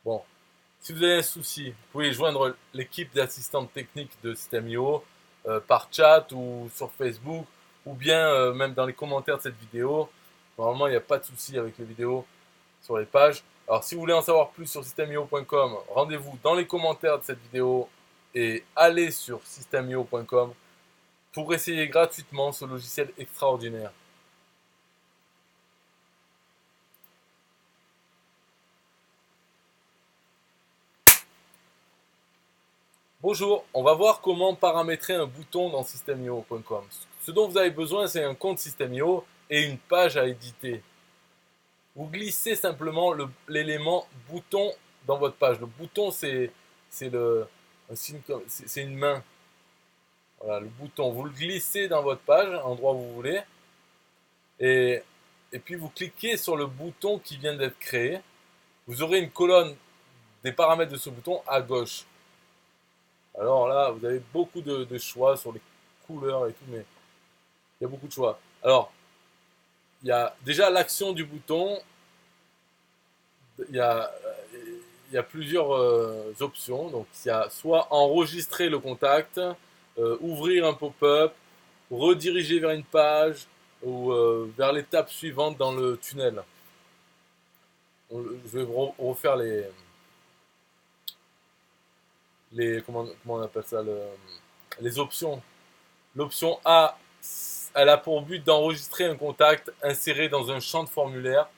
Bon, si vous avez un souci, vous pouvez joindre l'équipe d'assistants techniques de System.io par chat ou sur Facebook, ou bien même dans les commentaires de cette vidéo. Normalement, il n'y a pas de souci avec les vidéos sur les pages. Alors, si vous voulez en savoir plus sur systemio.com, rendez-vous dans les commentaires de cette vidéo et allez sur systemio.com pour essayer gratuitement ce logiciel extraordinaire. Bonjour, on va voir comment paramétrer un bouton dans systemio.com. Ce dont vous avez besoin, c'est un compte System.io et une page à éditer. Vous glissez simplement l'élément bouton dans votre page. Le bouton, c'est une main. Voilà, le bouton. Vous le glissez dans votre page, à l'endroit où vous voulez. Et puis vous cliquez sur le bouton qui vient d'être créé. Vous aurez une colonne des paramètres de ce bouton à gauche. Alors là, vous avez beaucoup de choix sur les couleurs et tout, mais il y a beaucoup de choix. Alors, il y a déjà l'action du bouton. Il y a plusieurs options. Donc, il y a soit enregistrer le contact, ouvrir un pop-up, rediriger vers une page ou vers l'étape suivante dans le tunnel. Je vais refaire comment on appelle ça, les options. L'option A, elle a pour but d'enregistrer un contact inséré dans un champ de formulaire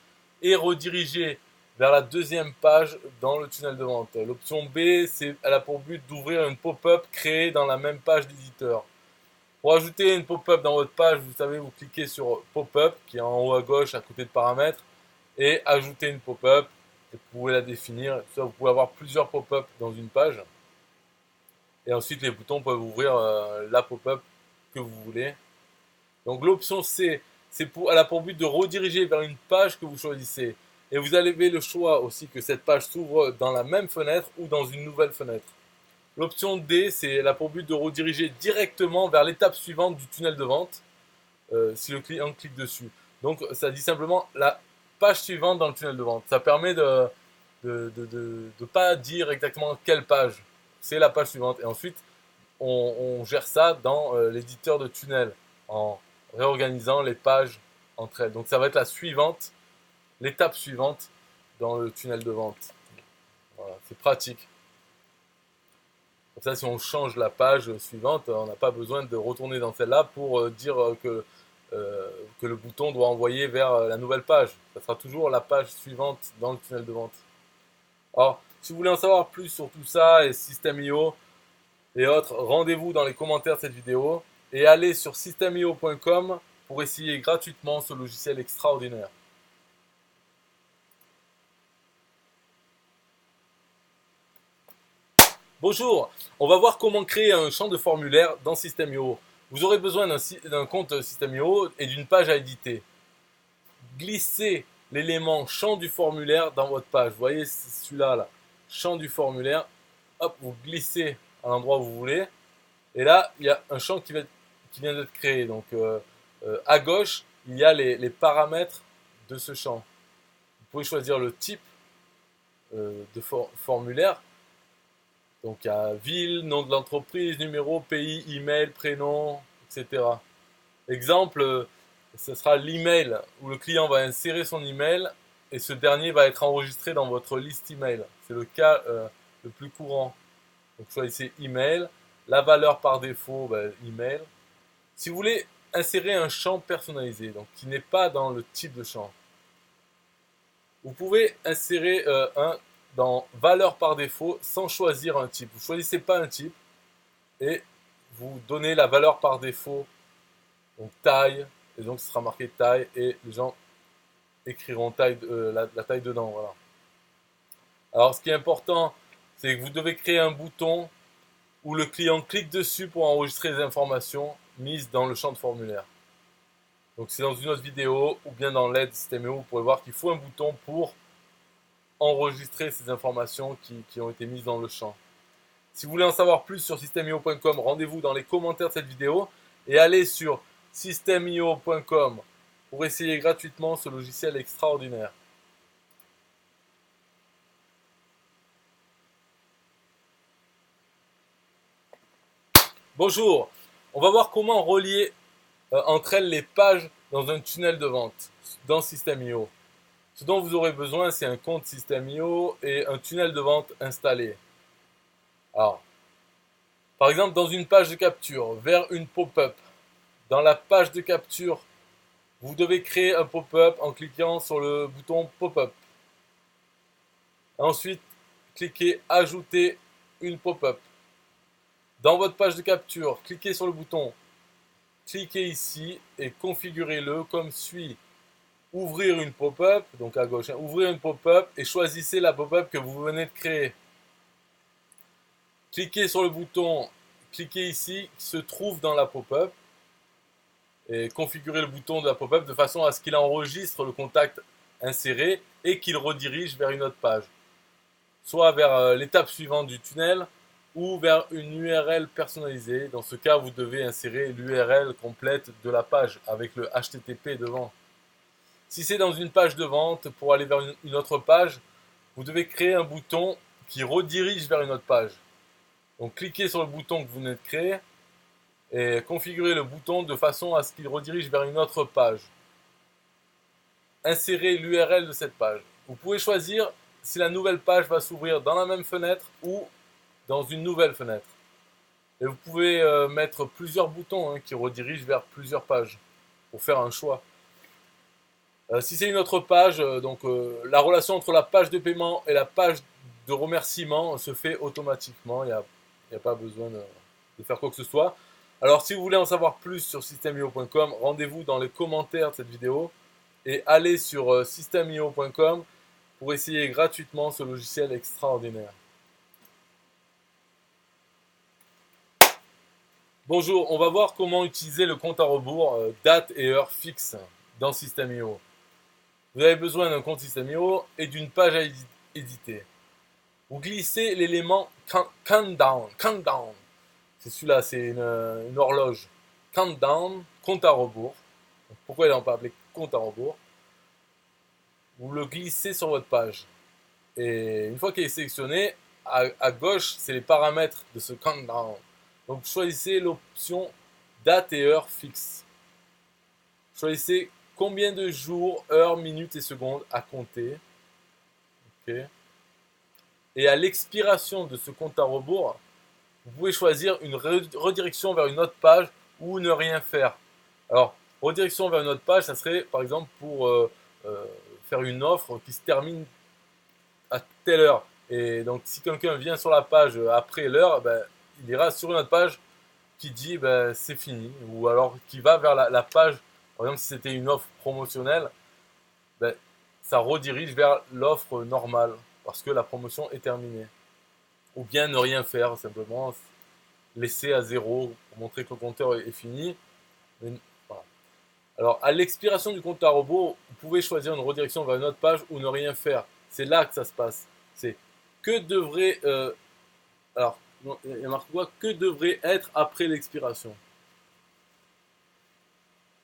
et rediriger vers la deuxième page dans le tunnel de vente. L'option B, elle a pour but d'ouvrir une pop-up créée dans la même page d'éditeur. Pour ajouter une pop-up dans votre page, vous savez, vous cliquez sur pop-up qui est en haut à gauche à côté de paramètres et ajouter une pop-up. Vous pouvez la définir. Vous pouvez avoir plusieurs pop-up dans une page. Et ensuite, les boutons peuvent ouvrir la pop-up que vous voulez. Donc l'option C, elle a pour but de rediriger vers une page que vous choisissez. Et vous avez le choix aussi que cette page s'ouvre dans la même fenêtre ou dans une nouvelle fenêtre. L'option D, elle a pour but de rediriger directement vers l'étape suivante du tunnel de vente si le client clique dessus. Donc ça dit simplement la page suivante dans le tunnel de vente. Ça permet de pas dire exactement quelle page. C'est la page suivante. Et ensuite, on gère ça dans l'éditeur de tunnel en réorganisant les pages entre elles. Donc ça va être la suivante, l'étape suivante dans le tunnel de vente. Voilà, c'est pratique. Comme ça, si on change la page suivante, on n'a pas besoin de retourner dans celle-là pour dire que le bouton doit envoyer vers la nouvelle page. Ça sera toujours la page suivante dans le tunnel de vente. Alors, si vous voulez en savoir plus sur tout ça et System.io et autres, rendez-vous dans les commentaires de cette vidéo et allez sur systemio.com pour essayer gratuitement ce logiciel extraordinaire. Bonjour, on va voir comment créer un champ de formulaire dans System.io. Vous aurez besoin d'un compte System.io et d'une page à éditer. Glissez l'élément champ du formulaire dans votre page. Vous voyez celui-là, là, champ du formulaire. Hop, vous glissez à l'endroit où vous voulez. Et là, il y a un champ qui vient d'être créé. Donc, à gauche, il y a les paramètres de ce champ. Vous pouvez choisir le type de formulaire. Donc, il y a ville, nom de l'entreprise, numéro, pays, email, prénom, etc. Exemple, ce sera l'email où le client va insérer son email et ce dernier va être enregistré dans votre liste email. C'est le cas le plus courant. Donc, choisissez email. La valeur par défaut, email. Si vous voulez insérer un champ personnalisé, donc qui n'est pas dans le type de champ, vous pouvez insérer un dans valeur par défaut sans choisir un type. Vous ne choisissez pas un type et vous donnez la valeur par défaut, donc taille, et donc ce sera marqué taille et les gens écriront taille, la taille dedans. Voilà. Alors ce qui est important, c'est que vous devez créer un bouton où le client clique dessus pour enregistrer les informations mises dans le champ de formulaire. Donc c'est dans une autre vidéo ou bien dans l'aide System.io, vous pourrez voir qu'il faut un bouton pour enregistrer ces informations qui ont été mises dans le champ. Si vous voulez en savoir plus sur systemio.com, rendez-vous dans les commentaires de cette vidéo et allez sur systemio.com pour essayer gratuitement ce logiciel extraordinaire. Bonjour, on va voir comment relier entre elles les pages dans un tunnel de vente dans System.io. Ce dont vous aurez besoin, c'est un compte System.io et un tunnel de vente installé. Alors, par exemple, dans une page de capture, vers une pop-up, dans la page de capture, vous devez créer un pop-up en cliquant sur le bouton pop-up. Ensuite, cliquez ajouter une pop-up. Dans votre page de capture, cliquez sur le bouton, cliquez ici et configurez-le comme suit. Ouvrir une pop-up, donc à gauche, ouvrir une pop-up et choisissez la pop-up que vous venez de créer. Cliquez sur le bouton, cliquez ici, qui se trouve dans la pop-up et configurez le bouton de la pop-up de façon à ce qu'il enregistre le contact inséré et qu'il redirige vers une autre page. Soit vers l'étape suivante du tunnel ou vers une URL personnalisée. Dans ce cas, vous devez insérer l'URL complète de la page avec le HTTP devant. Si c'est dans une page de vente, pour aller vers une autre page, vous devez créer un bouton qui redirige vers une autre page. Donc cliquez sur le bouton que vous venez de créer et configurez le bouton de façon à ce qu'il redirige vers une autre page. Insérez l'URL de cette page. Vous pouvez choisir si la nouvelle page va s'ouvrir dans la même fenêtre ou dans une nouvelle fenêtre. Et vous pouvez mettre plusieurs boutons qui redirigent vers plusieurs pages pour faire un choix. Si c'est une autre page, la relation entre la page de paiement et la page de remerciement se fait automatiquement. Il n'y a pas besoin de faire quoi que ce soit. Alors si vous voulez en savoir plus sur systemio.com, rendez-vous dans les commentaires de cette vidéo et allez sur systemio.com pour essayer gratuitement ce logiciel extraordinaire. Bonjour, on va voir comment utiliser le compte à rebours date et heure fixe dans System.io. Vous avez besoin d'un compte System.io et d'une page à éditer. Vous glissez l'élément countdown. C'est celui-là, c'est une horloge. Countdown, compte à rebours. Pourquoi ils n'ont pas appelé compte à rebours? Vous le glissez sur votre page. Et une fois qu'il est sélectionné, à gauche, c'est les paramètres de ce countdown. Donc choisissez l'option date et heure fixe. Choisissez combien de jours, heures, minutes et secondes à compter. Okay. Et à l'expiration de ce compte à rebours, vous pouvez choisir une redirection vers une autre page ou ne rien faire. Alors, redirection vers une autre page, ça serait par exemple pour faire une offre qui se termine à telle heure. Et donc, si quelqu'un vient sur la page après l'heure, il ira sur une autre page qui dit c'est fini. Ou alors qui va vers la page, par exemple, si c'était une offre promotionnelle, ça redirige vers l'offre normale parce que la promotion est terminée. Ou bien ne rien faire, simplement laisser à zéro pour montrer que le compteur est fini. Mais, voilà. Alors, à l'expiration du compte à rebours, vous pouvez choisir une redirection vers une autre page ou ne rien faire. C'est là que ça se passe. C'est que devrait... alors, il y a marqué quoi? Que devrait être après l'expiration?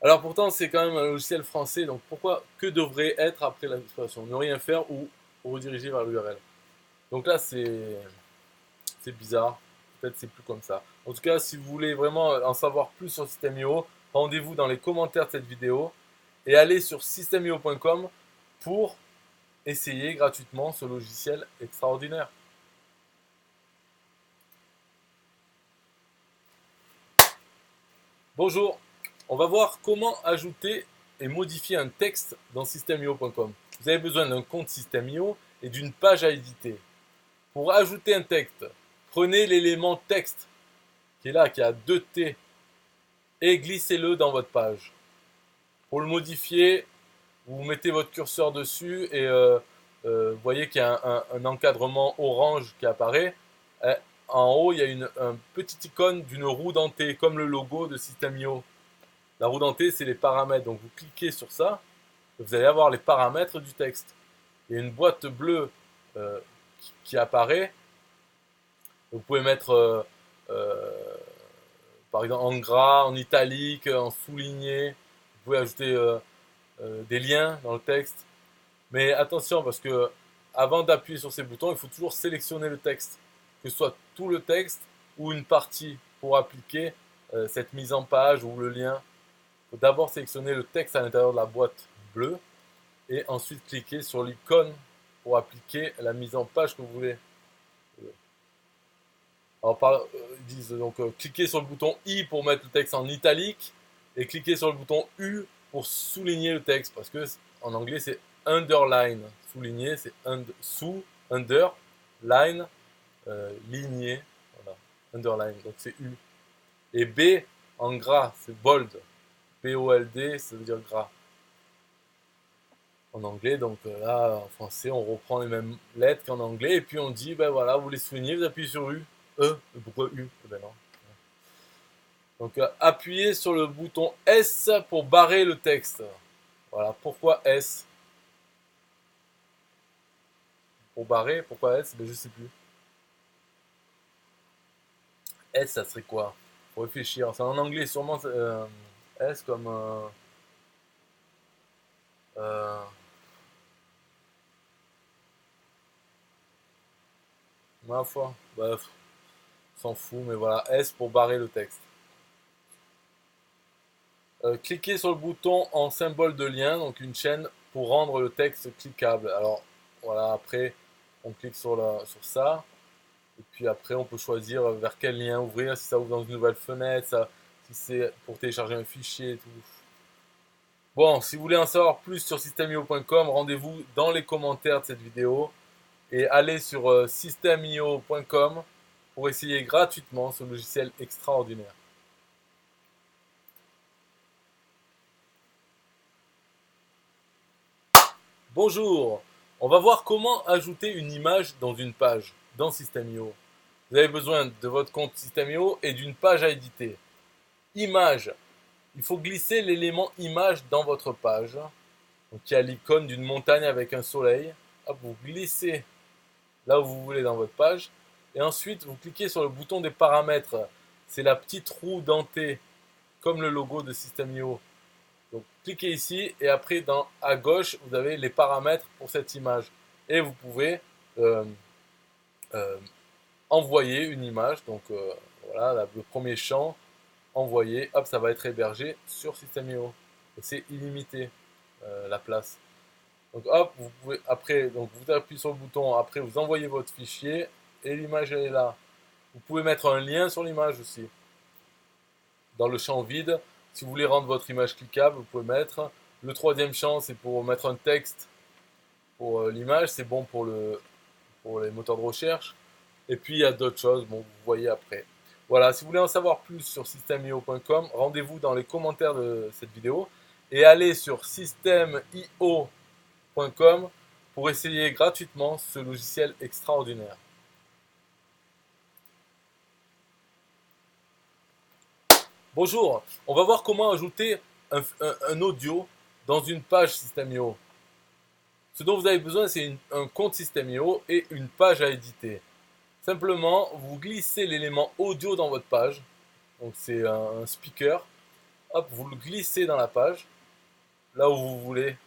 Alors pourtant, c'est quand même un logiciel français, donc pourquoi que devrait être après l'expiration? Ne rien faire ou rediriger vers l'URL. Donc là, c'est bizarre. Peut-être c'est plus comme ça. En tout cas, si vous voulez vraiment en savoir plus sur System.io, rendez-vous dans les commentaires de cette vidéo et allez sur systemio.com pour essayer gratuitement ce logiciel extraordinaire. Bonjour, on va voir comment ajouter et modifier un texte dans systemio.com. Vous avez besoin d'un compte System.io et d'une page à éditer. Pour ajouter un texte, prenez l'élément texte qui est là, qui a 2 T, et glissez-le dans votre page. Pour le modifier, vous mettez votre curseur dessus et vous voyez qu'il y a un encadrement orange qui apparaît. En haut, il y a un petit icône d'une roue dentée, comme le logo de System.io. La roue dentée, c'est les paramètres. Donc vous cliquez sur ça, vous allez avoir les paramètres du texte. Il y a une boîte bleue euh, qui apparaît. Vous pouvez mettre par exemple en gras, en italique, en souligné. Vous pouvez ajouter des liens dans le texte. Mais attention parce que avant d'appuyer sur ces boutons, il faut toujours sélectionner le texte, que ce soit tout le texte ou une partie pour appliquer cette mise en page ou le lien. Il faut d'abord sélectionner le texte à l'intérieur de la boîte bleue et ensuite cliquer sur l'icône pour appliquer la mise en page que vous voulez. Alors, ils disent donc cliquez sur le bouton I pour mettre le texte en italique et cliquez sur le bouton U pour souligner le texte parce que en anglais c'est underline. Souligner c'est sous, under, line, ligné. Voilà, underline, donc c'est U. Et B en gras, c'est bold. B-O-L-D, ça veut dire gras. En anglais, donc là en français on reprend les mêmes lettres qu'en anglais et puis on dit ben voilà, vous les soulignez, vous appuyez sur U. Pourquoi U? Ben non. Donc appuyez sur le bouton S pour barrer le texte. Voilà, pourquoi S? Pour barrer, pourquoi S? Ben je sais plus. S, ça serait quoi? Faut réfléchir. C'est en anglais, sûrement S comme euh, ma foi. Bref, s'en fout, mais voilà, S pour barrer le texte. Cliquez sur le bouton en symbole de lien, donc une chaîne, pour rendre le texte cliquable. Alors voilà, après on clique sur ça. Et puis après, on peut choisir vers quel lien ouvrir, si ça ouvre dans une nouvelle fenêtre, si c'est pour télécharger un fichier et tout. Bon, si vous voulez en savoir plus sur systemio.com, rendez-vous dans les commentaires de cette vidéo et allez sur systemio.com pour essayer gratuitement ce logiciel extraordinaire. Bonjour, on va voir comment ajouter une image dans une page dans Systemio. Vous avez besoin de votre compte Systemio et d'une page à éditer. Image. Il faut glisser l'élément image dans votre page. Donc il y a l'icône d'une montagne avec un soleil. Hop, vous glissez là où vous voulez dans votre page. Et ensuite, vous cliquez sur le bouton des paramètres. C'est la petite roue dentée, comme le logo de System.io. Donc cliquez ici et après à gauche, vous avez les paramètres pour cette image. Et vous pouvez euh, euh, envoyer une image. Donc voilà, le premier champ, envoyer. Hop, ça va être hébergé sur System.io. Et c'est illimité la place. Donc hop, vous pouvez après, donc vous appuyez sur le bouton, après vous envoyez votre fichier et l'image elle est là. Vous pouvez mettre un lien sur l'image aussi. Dans le champ vide, si vous voulez rendre votre image cliquable, vous pouvez mettre. Le troisième champ, c'est pour mettre un texte pour l'image, c'est bon pour les moteurs de recherche. Et puis il y a d'autres choses, bon, vous voyez après. Voilà, si vous voulez en savoir plus sur systemio.com, rendez-vous dans les commentaires de cette vidéo et allez sur systemio.com pour essayer gratuitement ce logiciel extraordinaire. Bonjour, on va voir comment ajouter un audio dans une page Systemio. Ce dont vous avez besoin, c'est un compte Systemio et une page à éditer. Simplement, vous glissez l'élément audio dans votre page. Donc c'est un speaker. Hop, vous le glissez dans la page, là où vous voulez.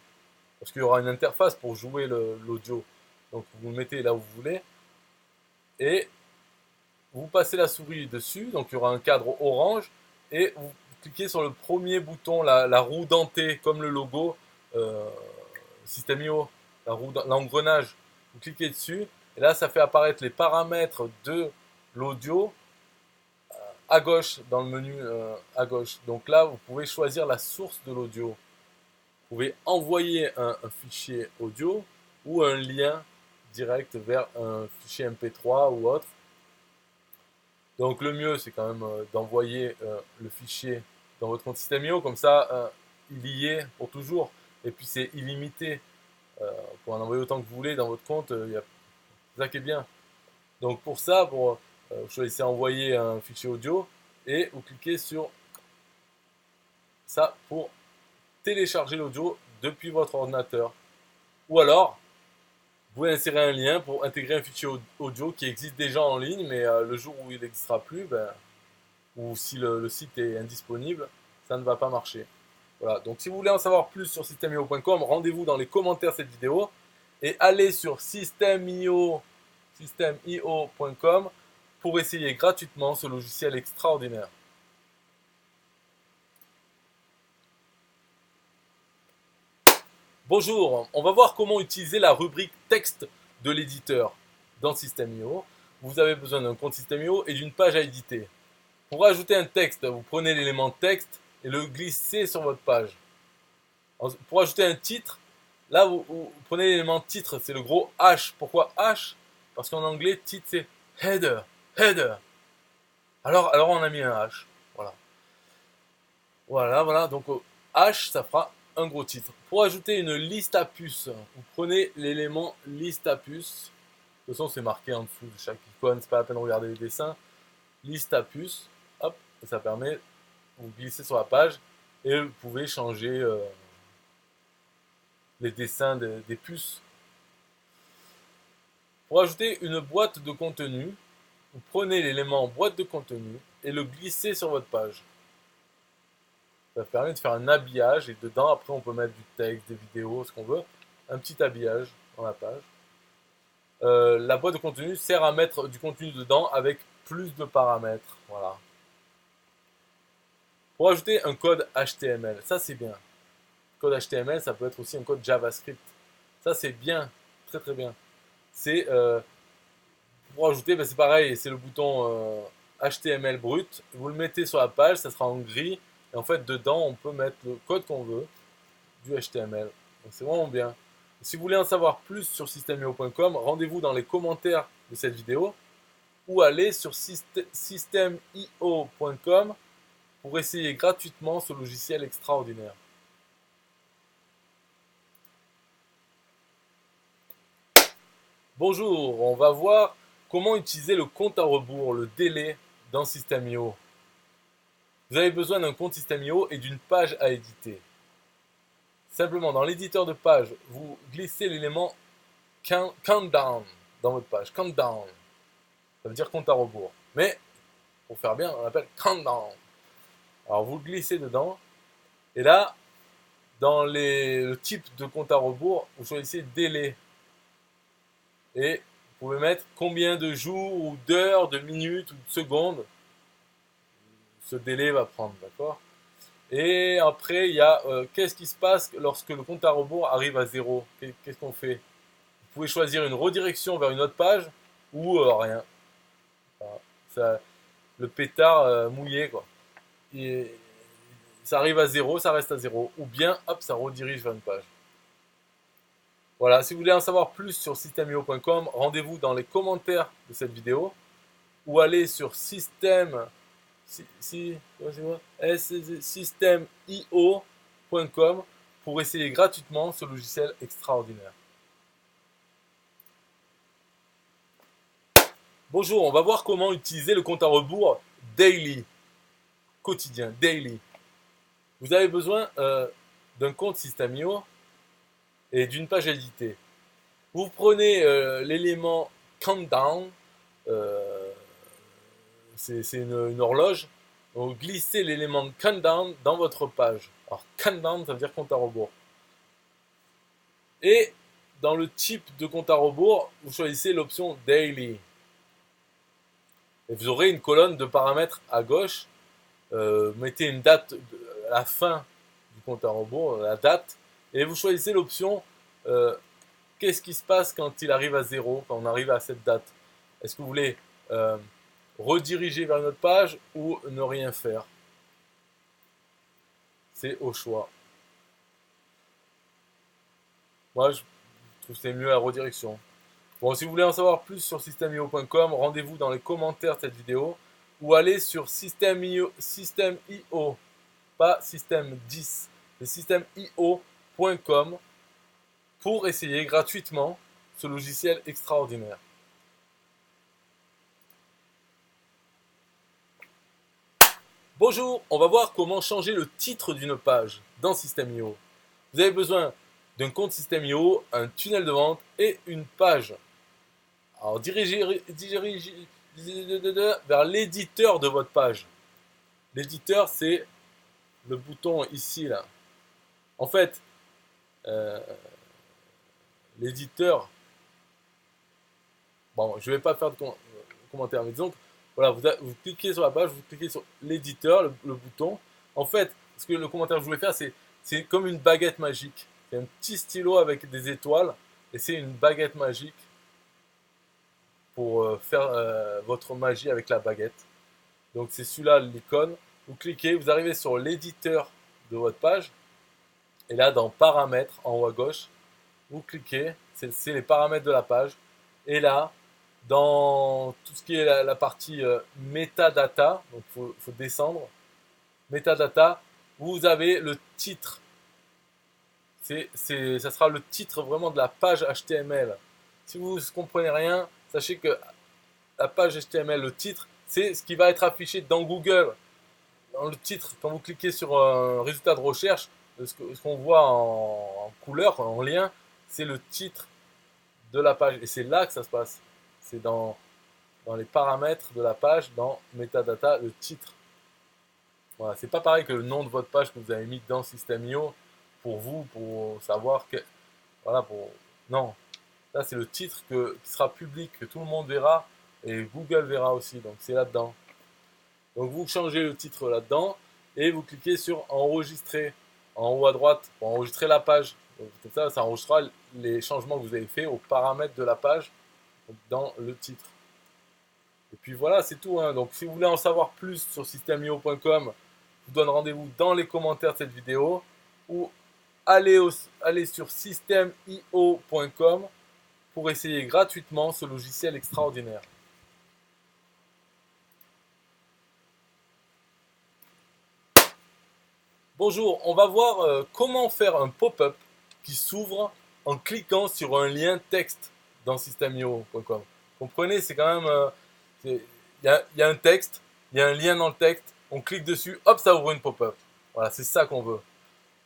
Parce qu'il y aura une interface pour jouer l'audio. Donc vous le mettez là où vous voulez. Et vous passez la souris dessus. Donc il y aura un cadre orange. Et vous cliquez sur le premier bouton, la roue dentée, comme le logo Systemio, l'engrenage. Vous cliquez dessus. Et là, ça fait apparaître les paramètres de l'audio à gauche, dans le menu à gauche. Donc là, vous pouvez choisir la source de l'audio. Vous pouvez envoyer un fichier audio ou un lien direct vers un fichier MP3 ou autre. Donc le mieux, c'est quand même d'envoyer le fichier dans votre compte Systemio. Comme ça, il y est pour toujours. Et puis c'est illimité. Vous pouvez en envoyer autant que vous voulez dans votre compte. C'est ça qui est bien. Donc pour ça, vous choisissez envoyer un fichier audio et vous cliquez sur ça pour télécharger l'audio depuis votre ordinateur. Ou alors, pouvez insérer un lien pour intégrer un fichier audio qui existe déjà en ligne, mais le jour où il n'existera plus, ben, ou si le site est indisponible, ça ne va pas marcher. Voilà, donc si vous voulez en savoir plus sur systemio.com, rendez-vous dans les commentaires de cette vidéo et allez sur systemio.com pour essayer gratuitement ce logiciel extraordinaire. Bonjour, on va voir comment utiliser la rubrique texte de l'éditeur dans System.io. Vous avez besoin d'un compte System.io et d'une page à éditer. Pour ajouter un texte, vous prenez l'élément texte et le glissez sur votre page. Pour ajouter un titre, là vous prenez l'élément titre, c'est le gros H. Pourquoi H? Parce qu'en anglais, titre c'est header, header. Alors on a mis un H. Voilà, donc H ça fera un gros titre. Pour ajouter une liste à puces, vous prenez l'élément liste à puces. De toute façon, c'est marqué en dessous de chaque icône, c'est pas la peine de regarder les dessins. Liste à puces, hop, et ça permet, vous glissez sur la page et vous pouvez changer les dessins des puces. Pour ajouter une boîte de contenu, vous prenez l'élément boîte de contenu et le glissez sur votre page. Ça permet de faire un habillage et dedans, après, on peut mettre du texte, des vidéos, ce qu'on veut. Un petit habillage dans la page. La boîte de contenu sert à mettre du contenu dedans avec plus de paramètres. Voilà. Pour ajouter un code HTML, ça c'est bien. Code HTML, ça peut être aussi un code JavaScript. Ça c'est bien, très très bien. C'est pour ajouter, ben, c'est pareil, c'est le bouton HTML brut. Vous le mettez sur la page, ça sera en gris. Et en fait, dedans, on peut mettre le code qu'on veut du HTML. Donc c'est vraiment bien. Et si vous voulez en savoir plus sur systemio.com, rendez-vous dans les commentaires de cette vidéo ou allez sur systemio.com pour essayer gratuitement ce logiciel extraordinaire. Bonjour, on va voir comment utiliser le compte à rebours, le délai dans System.io. Vous avez besoin d'un compte System.io et d'une page à éditer. Simplement, dans l'éditeur de page, vous glissez l'élément countdown dans votre page. Countdown, ça veut dire compte à rebours. Mais, pour faire bien, on l'appelle countdown. Alors, vous glissez dedans. Et là, dans le type de compte à rebours, vous choisissez délai. Et vous pouvez mettre combien de jours, ou d'heures, de minutes, ou de secondes ce délai va prendre, d'accord? Et après, il y a qu'est-ce qui se passe lorsque le compte à rebours arrive à 0? Qu'est-ce qu'on fait? Vous pouvez choisir une redirection vers une autre page ou rien. Voilà. Ça, le pétard mouillé, quoi. Et ça arrive à 0, ça reste à 0. Ou bien, hop, ça redirige vers une page. Voilà, si vous voulez en savoir plus sur systemio.com, rendez-vous dans les commentaires de cette vidéo ou allez sur systemio.com pour essayer gratuitement ce logiciel extraordinaire. Bonjour, on va voir comment utiliser le compte à rebours daily, quotidien, daily. Vous avez besoin d'un compte System.io et d'une page éditée. Vous prenez l'élément countdown, c'est une horloge, vous glissez l'élément countdown dans votre page. Alors countdown, ça veut dire compte à rebours. Et dans le type de compte à rebours, vous choisissez l'option daily. Et vous aurez une colonne de paramètres à gauche. Mettez une date à la fin du compte à rebours, la date, et vous choisissez l'option qu'est-ce qui se passe quand il arrive à 0, quand on arrive à cette date. Est-ce que vous voulez rediriger vers une autre page ou ne rien faire? C'est au choix. Moi, je trouve que c'est mieux la redirection. Bon, si vous voulez en savoir plus sur systemio.com, rendez-vous dans les commentaires de cette vidéo ou allez sur systemio, pas system 10, mais systemio.com pour essayer gratuitement ce logiciel extraordinaire. Bonjour, on va voir comment changer le titre d'une page dans System.io. Vous avez besoin d'un compte System.io, un tunnel de vente et une page. Alors dirigez vers l'éditeur de votre page. L'éditeur, c'est le bouton ici, là. En fait, euh, l'éditeur, bon, je ne vais pas faire de commentaire, mais disons que, voilà, vous cliquez sur la page, vous cliquez sur l'éditeur, le bouton. En fait, ce que le commentaire que je voulais faire, c'est comme une baguette magique. C'est un petit stylo avec des étoiles, et c'est une baguette magique pour faire votre magie avec la baguette. Donc c'est celui-là l'icône. Vous cliquez, vous arrivez sur l'éditeur de votre page. Et là, dans paramètres, en haut à gauche, vous cliquez, c'est les paramètres de la page. Et là, dans tout ce qui est la partie metadata, donc il faut descendre, metadata, vous avez le titre. Ça sera le titre vraiment de la page HTML. Si vous ne comprenez rien, sachez que la page HTML, le titre, c'est ce qui va être affiché dans Google. Dans le titre, quand vous cliquez sur un résultat de recherche, ce qu'on voit en couleur, en lien, c'est le titre de la page. Et c'est là que ça se passe. C'est dans les paramètres de la page, dans metadata, le titre. Voilà, c'est pas pareil que le nom de votre page que vous avez mis dans System.io pour vous, pour savoir que. Voilà, non. Là, c'est le titre qui sera public, que tout le monde verra et Google verra aussi. Donc, c'est là-dedans. Donc, vous changez le titre là-dedans et vous cliquez sur enregistrer en haut à droite pour enregistrer la page. Donc, comme ça enregistrera les changements que vous avez faits aux paramètres de la page dans le titre. Et puis voilà, c'est tout, hein. Donc, si vous voulez en savoir plus sur systemio.com, je vous donne rendez-vous dans les commentaires de cette vidéo ou allez sur systemio.com pour essayer gratuitement ce logiciel extraordinaire. Bonjour, on va voir comment faire un pop-up qui s'ouvre en cliquant sur un lien texte dans systemio.com. Comprenez, c'est quand même... il y a un texte, il y a un lien dans le texte, on clique dessus, hop, ça ouvre une pop-up. Voilà, c'est ça qu'on veut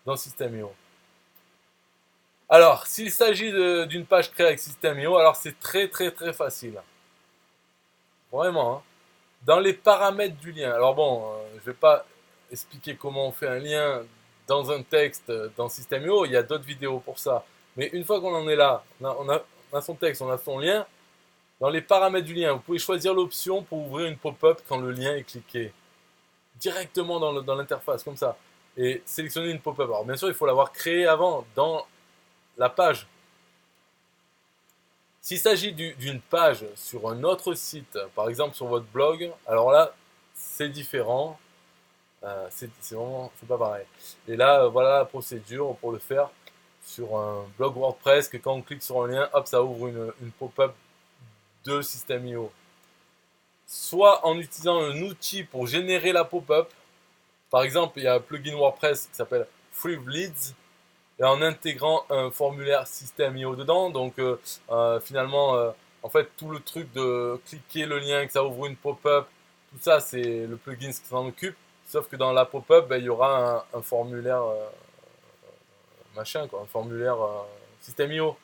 dans System.io. Alors, s'il s'agit d'une page créée avec System.io, alors c'est très facile. Vraiment, hein. Dans les paramètres du lien. Alors bon, je ne vais pas expliquer comment on fait un lien dans un texte dans System.io, il y a d'autres vidéos pour ça. Mais une fois qu'on en est là, on a son texte, on a son lien, dans les paramètres du lien, vous pouvez choisir l'option pour ouvrir une pop-up quand le lien est cliqué. Directement dans l'interface, comme ça. Et sélectionner une pop-up. Alors bien sûr, il faut l'avoir créée avant, dans la page. S'il s'agit d'une page sur un autre site, par exemple sur votre blog, alors là, c'est différent. C'est pas pareil. Et là, voilà la procédure pour le faire sur un blog WordPress, que quand on clique sur un lien, hop, ça ouvre une pop-up de System.io. Soit en utilisant un outil pour générer la pop-up. Par exemple, il y a un plugin WordPress qui s'appelle FreeBleeds, et en intégrant un formulaire System.io dedans. Donc finalement, en fait, tout le truc de cliquer le lien, que ça ouvre une pop-up, tout ça, c'est le plugin qui s'en occupe. Sauf que dans la pop-up, ben, il y aura un formulaire machin, quoi, un formulaire System.io.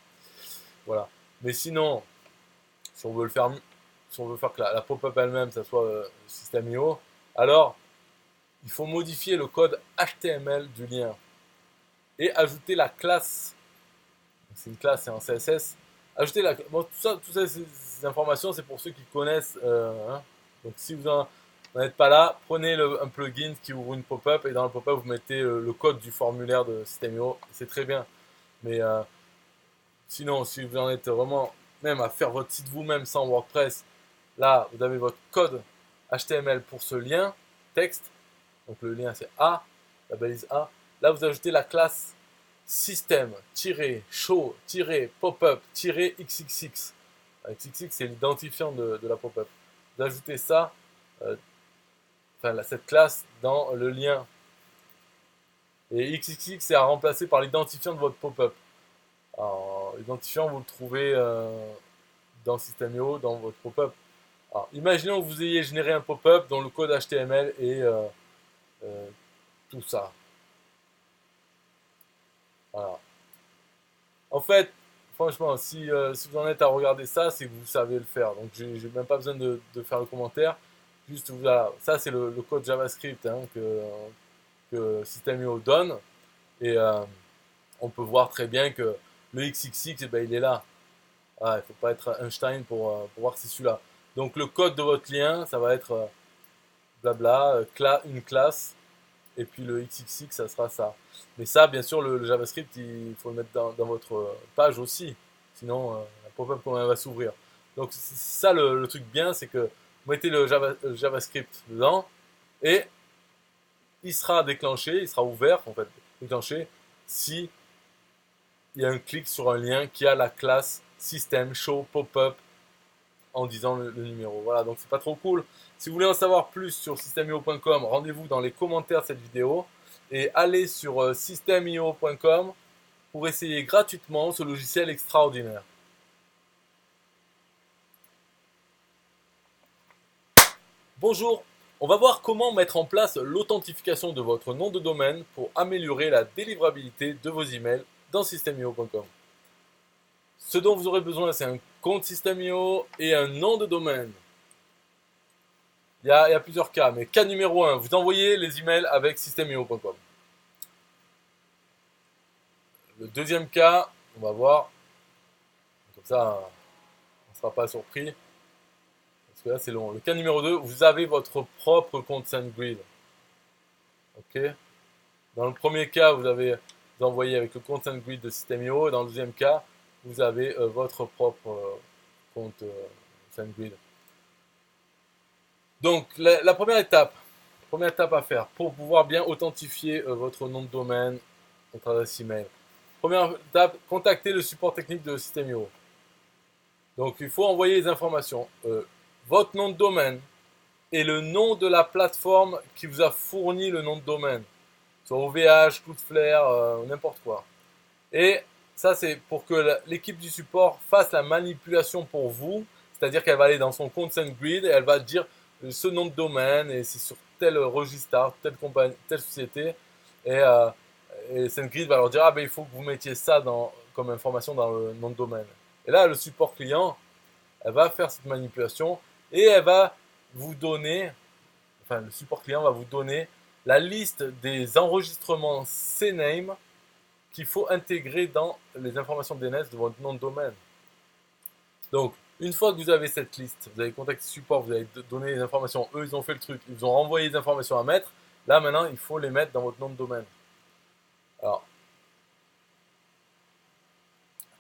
Voilà. Mais sinon, si on veut le faire, si on veut faire que la pop-up elle-même, ça soit System.io, alors il faut modifier le code HTML du lien et ajouter la classe. C'est une classe, c'est en CSS. Ajouter la. Bon, tout ça ces informations, c'est pour ceux qui connaissent. Hein. Donc, si vous n'en êtes pas là, prenez un plugin qui ouvre une pop-up et dans le pop-up, vous mettez le code du formulaire de System.io. C'est très bien. Mais sinon, si vous en êtes vraiment même à faire votre site vous-même sans WordPress, là, vous avez votre code HTML pour ce lien texte. Donc, le lien, c'est A, la balise A. Là, vous ajoutez la classe system-show-pop-up-xxx. XXX, c'est l'identifiant de la pop-up. Vous ajoutez ça, cette classe dans le lien. Et XXX, c'est à remplacer par l'identifiant de votre pop-up. Alors, l'identifiant, vous le trouvez dans System.io, dans votre pop-up. Alors, imaginons que vous ayez généré un pop-up dont le code HTML est tout ça. Voilà. En fait, franchement, si vous en êtes à regarder ça, c'est que vous savez le faire. Donc, j'ai même pas besoin de faire le commentaire. Juste, voilà, ça c'est le code JavaScript hein, que System.io donne. Et on peut voir très bien que le XXX, eh ben, il est là. Ah, il ne faut pas être Einstein pour voir que c'est celui-là. Donc le code de votre lien, ça va être blabla, une classe, et puis le XXX, ça sera ça. Mais ça, bien sûr, le JavaScript, il faut le mettre dans votre page aussi. Sinon, un pop-up quand même va s'ouvrir. Donc c'est ça le truc bien, c'est que vous mettez le JavaScript dedans, et il sera déclenché, il sera ouvert, en fait, déclenché, si il y a un clic sur un lien qui a la classe system show pop-up en disant le numéro. Voilà, donc c'est pas trop cool. Si vous voulez en savoir plus sur systemio.com, rendez-vous dans les commentaires de cette vidéo et allez sur systemio.com pour essayer gratuitement ce logiciel extraordinaire. Bonjour, on va voir comment mettre en place l'authentification de votre nom de domaine pour améliorer la délivrabilité de vos emails dans systemio.com. Ce dont vous aurez besoin, c'est un compte System.io et un nom de domaine. Il y a plusieurs cas, mais cas numéro 1, vous envoyez les emails avec System.io.com. Le deuxième cas, on va voir, comme ça on ne sera pas surpris, parce que là c'est long. Le cas numéro 2, vous avez votre propre compte SendGrid. Ok. Dans le premier cas, vous envoyez avec le compte SendGrid de System.io, et dans le deuxième cas, vous avez votre propre compte SendGrid. Donc la première étape à faire pour pouvoir bien authentifier votre nom de domaine, votre adresse email. Première étape, contactez le support technique de System.io. Donc il faut envoyer les informations. Votre nom de domaine et le nom de la plateforme qui vous a fourni le nom de domaine. Soit OVH, Cloudflare, n'importe quoi. Et ça c'est pour que l'équipe du support fasse la manipulation pour vous. C'est-à-dire qu'elle va aller dans son compte SendGrid et elle va dire ce nom de domaine et c'est sur tel registre, telle compagnie, telle société. Et, SendGrid va leur dire ah ben il faut que vous mettiez ça comme information dans le nom de domaine. Et là le support client, elle va faire cette manipulation et elle va vous donner, enfin le support client va vous donner la liste des enregistrements CNAME qu'il faut intégrer dans les informations DNS de votre nom de domaine. Donc, une fois que vous avez cette liste, vous avez contacté le support, vous avez donné les informations, eux ils ont fait le truc, ils vous ont renvoyé les informations à mettre, là maintenant il faut les mettre dans votre nom de domaine. Alors,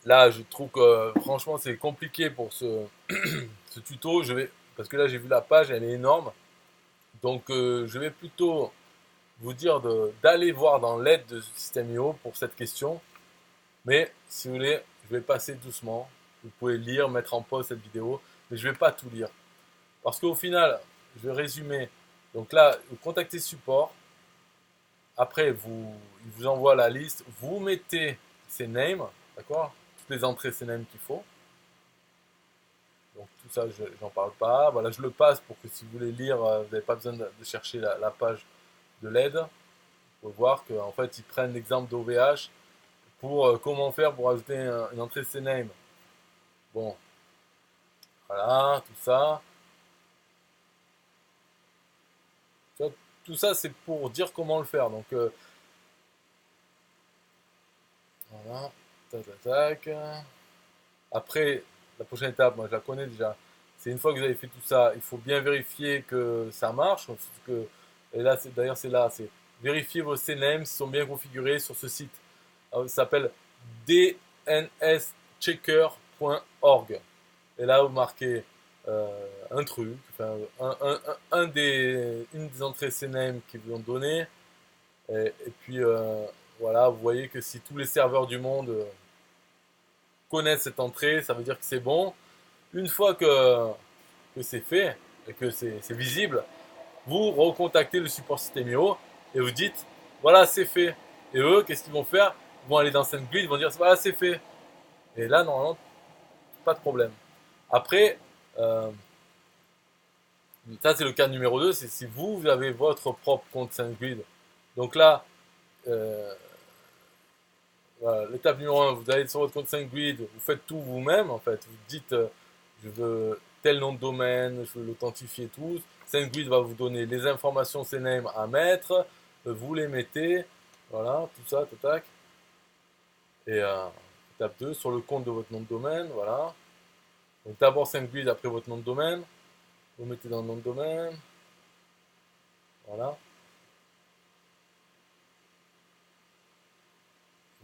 là je trouve que franchement c'est compliqué pour ce tuto, parce que là j'ai vu la page, elle est énorme, donc je vais plutôt vous dire d'aller voir dans l'aide de System.io pour cette question, mais si vous voulez, je vais passer doucement, vous pouvez lire, mettre en pause cette vidéo, mais je ne vais pas tout lire. Parce qu'au final, je vais résumer. Donc là, vous contactez support. Après, il vous envoie la liste. Vous mettez ces names, d'accord? Toutes les entrées CNAME qu'il faut. Donc tout ça, je n'en parle pas. Voilà, je le passe pour que si vous voulez lire, vous n'avez pas besoin de chercher la page de l'aide. Vous pouvez voir qu'en fait, ils prennent l'exemple d'OVH pour comment faire pour ajouter une entrée CNAME. Bon, voilà, tout ça. Tout ça, c'est pour dire comment le faire. Donc, voilà, tac, tac, tac. Après, la prochaine étape, moi je la connais déjà. C'est une fois que vous avez fait tout ça, il faut bien vérifier que ça marche. Et là, d'ailleurs, c'est vérifier vos CNAME sont bien configurés sur ce site. Alors, ça s'appelle dnschecker.org. Et là, vous marquez un truc, enfin, une des entrées CNAME qu'ils vous ont donné. Et puis, voilà, vous voyez que si tous les serveurs du monde connaissent cette entrée, ça veut dire que c'est bon. Une fois que c'est fait et que c'est visible, vous recontactez le support System.io et vous dites voilà, c'est fait. Et eux, qu'est-ce qu'ils vont faire? Ils vont aller dans SendGrid, ils vont dire voilà, c'est fait. Et là, normalement, pas de problème. Après, ça c'est le cas numéro 2, c'est si vous avez votre propre compte SendGrid. Donc là, euh, Voilà, l'étape numéro 1, vous allez sur votre compte SendGrid, vous faites tout vous-même en fait. Vous dites je veux tel nom de domaine, je veux l'authentifier tout. SendGrid va vous donner les informations CNAME à mettre, vous les mettez, voilà, tout ça, tac, tac. Et étape 2, sur le compte de votre nom de domaine, voilà. Donc d'abord SendGrid, après votre nom de domaine. Vous mettez dans le nom de domaine, voilà.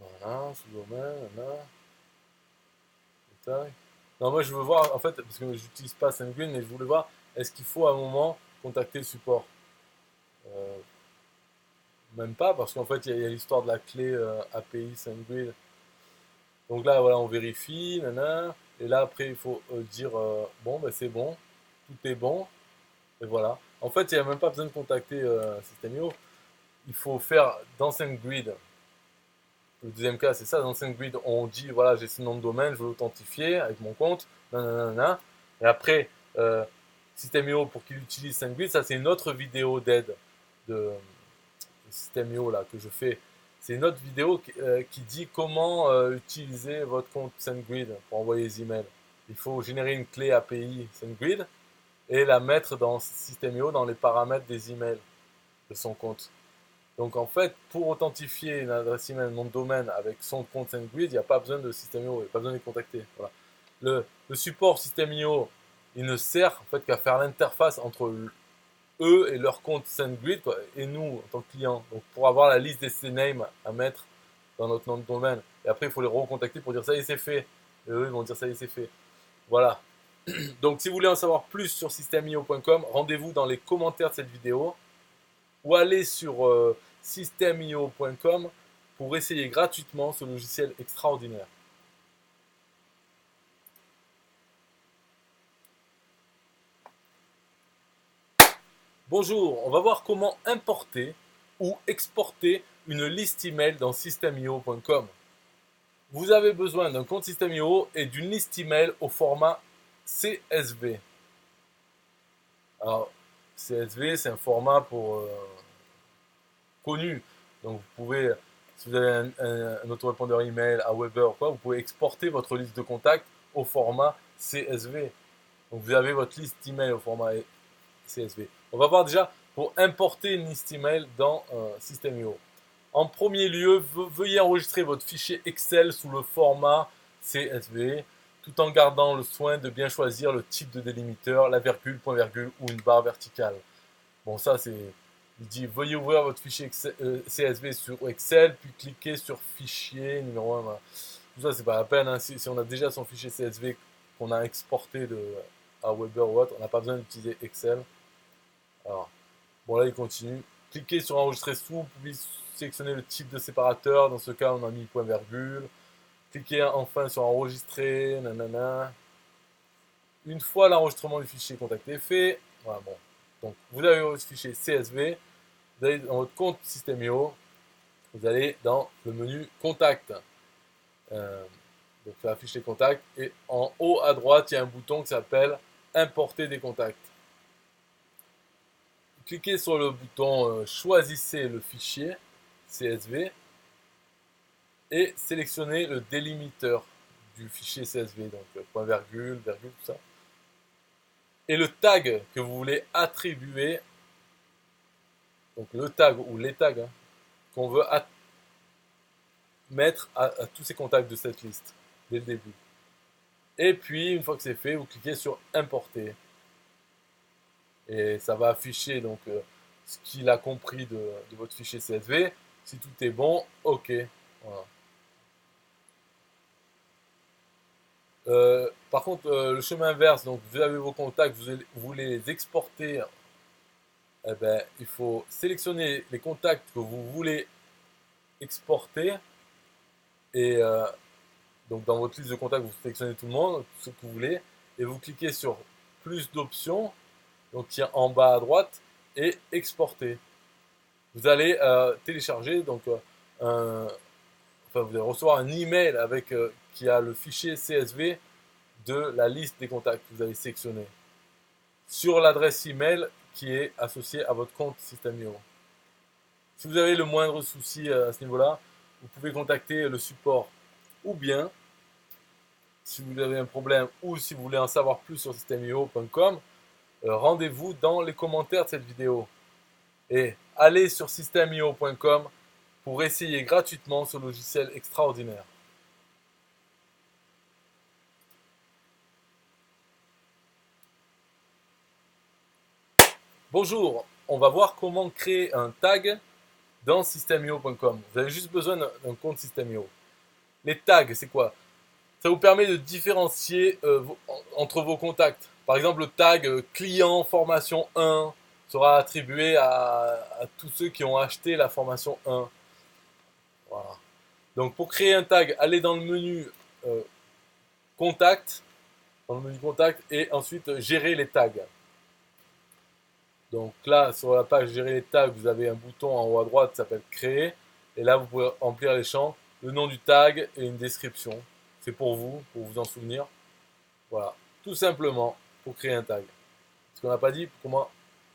Voilà, sous-domaine, voilà. Tac. Non, moi je veux voir, en fait, parce que j'utilise pas SendGrid, mais je voulais voir, est-ce qu'il faut à un moment contacter le support? Euh, Même pas, parce qu'en fait, il y a l'histoire de la clé API SendGrid. Donc là, voilà, on vérifie, nana. Et là, après, il faut dire, bon, ben c'est bon, tout est bon, et voilà. En fait, il n'y a même pas besoin de contacter System.io. Il faut faire dans SendGrid. Le deuxième cas, c'est ça. Dans SendGrid, on dit, voilà, j'ai ce nom de domaine, je veux l'authentifier avec mon compte, nanana. Et après, System.io, pour qu'il utilise SendGrid, ça, c'est une autre vidéo d'aide de System.io là que je fais. C'est une autre vidéo qui dit comment utiliser votre compte SendGrid pour envoyer les emails. Il faut générer une clé API SendGrid et la mettre dans System.io dans les paramètres des emails de son compte. Donc en fait, pour authentifier une adresse email, nom de domaine avec son compte SendGrid, il n'y a pas besoin de System.io, il n'y a pas besoin de les contacter. Voilà. Le support System.io, il ne sert en fait qu'à faire l'interface entre eux et leur compte SendGrid, quoi, et nous en tant que client. Donc pour avoir la liste des CNAME à mettre dans notre nom de domaine. Et après, il faut les recontacter pour dire ça y est, c'est fait. Et eux, ils vont dire ça y est, c'est fait. Voilà. Donc si vous voulez en savoir plus sur systemio.com, rendez-vous dans les commentaires de cette vidéo ou allez sur systemio.com pour essayer gratuitement ce logiciel extraordinaire. Bonjour, on va voir comment importer ou exporter une liste email dans systemio.com. Vous avez besoin d'un compte System.io et d'une liste email au format CSV. Alors, CSV, c'est un format connu. Donc, vous pouvez, si vous avez un autorépondeur email, un Weber ou quoi, vous pouvez exporter votre liste de contacts au format CSV. Donc, vous avez votre liste email au format CSV. On va voir déjà pour importer une liste email dans System.io. En premier lieu, veuillez enregistrer votre fichier Excel sous le format CSV, tout en gardant le soin de bien choisir le type de délimiteur, la virgule, point virgule ou une barre verticale. Bon, ça c'est... Il dit veuillez ouvrir votre fichier CSV sur Excel, puis cliquez sur fichier numéro 1. Voilà. Tout ça, c'est pas la peine. Hein. Si on a déjà son fichier CSV qu'on a exporté à Weber ou autre, on n'a pas besoin d'utiliser Excel. Alors, bon, là, il continue. Cliquez sur enregistrer sous, vous pouvez sélectionner le type de séparateur. Dans ce cas, on a mis point virgule. Cliquez enfin sur enregistrer, nanana. Une fois l'enregistrement du fichier contacté fait, voilà, bon. Donc, vous avez votre fichier CSV, vous allez dans votre compte System.io, vous allez dans le menu Contact. Donc, ça affiche les contacts. Et en haut à droite, il y a un bouton qui s'appelle Importer des contacts. Cliquez sur le bouton Choisissez le fichier CSV et sélectionnez le délimiteur du fichier CSV, donc point virgule, virgule, tout ça. Et le tag que vous voulez attribuer, donc le tag ou les tags hein, qu'on veut mettre à tous ces contacts de cette liste dès le début. Et puis, une fois que c'est fait, vous cliquez sur Importer. Et ça va afficher donc ce qu'il a compris de votre fichier CSV. Si tout est bon, OK. Voilà. Par contre, le chemin inverse, donc vous avez vos contacts, vous voulez les exporter, eh ben, il faut sélectionner les contacts que vous voulez exporter et donc dans votre liste de contacts, vous sélectionnez tout le monde, ce que vous voulez, et vous cliquez sur plus d'options, donc qui est en bas à droite, et exporter. Vous allez télécharger, donc vous allez recevoir un email avec qui a le fichier CSV de la liste des contacts que vous avez sélectionné sur l'adresse email qui est associée à votre compte System.io. Si vous avez le moindre souci à ce niveau-là, vous pouvez contacter le support, ou bien, si vous avez un problème ou si vous voulez en savoir plus sur systemio.com, rendez-vous dans les commentaires de cette vidéo. Et allez sur systemio.com pour essayer gratuitement ce logiciel extraordinaire. Bonjour, on va voir comment créer un tag dans systemio.com. Vous avez juste besoin d'un compte Systemio. Les tags, c'est quoi? Ça vous permet de différencier entre vos contacts. Par exemple, le tag client formation 1 sera attribué à tous ceux qui ont acheté la formation 1. Voilà. Donc pour créer un tag, allez dans le menu contact, et ensuite gérer les tags. Donc là, sur la page gérer les tags, vous avez un bouton en haut à droite qui s'appelle créer. Et là, vous pouvez remplir les champs, le nom du tag et une description. C'est pour vous en souvenir. Voilà, tout simplement pour créer un tag. Ce qu'on n'a pas dit, comment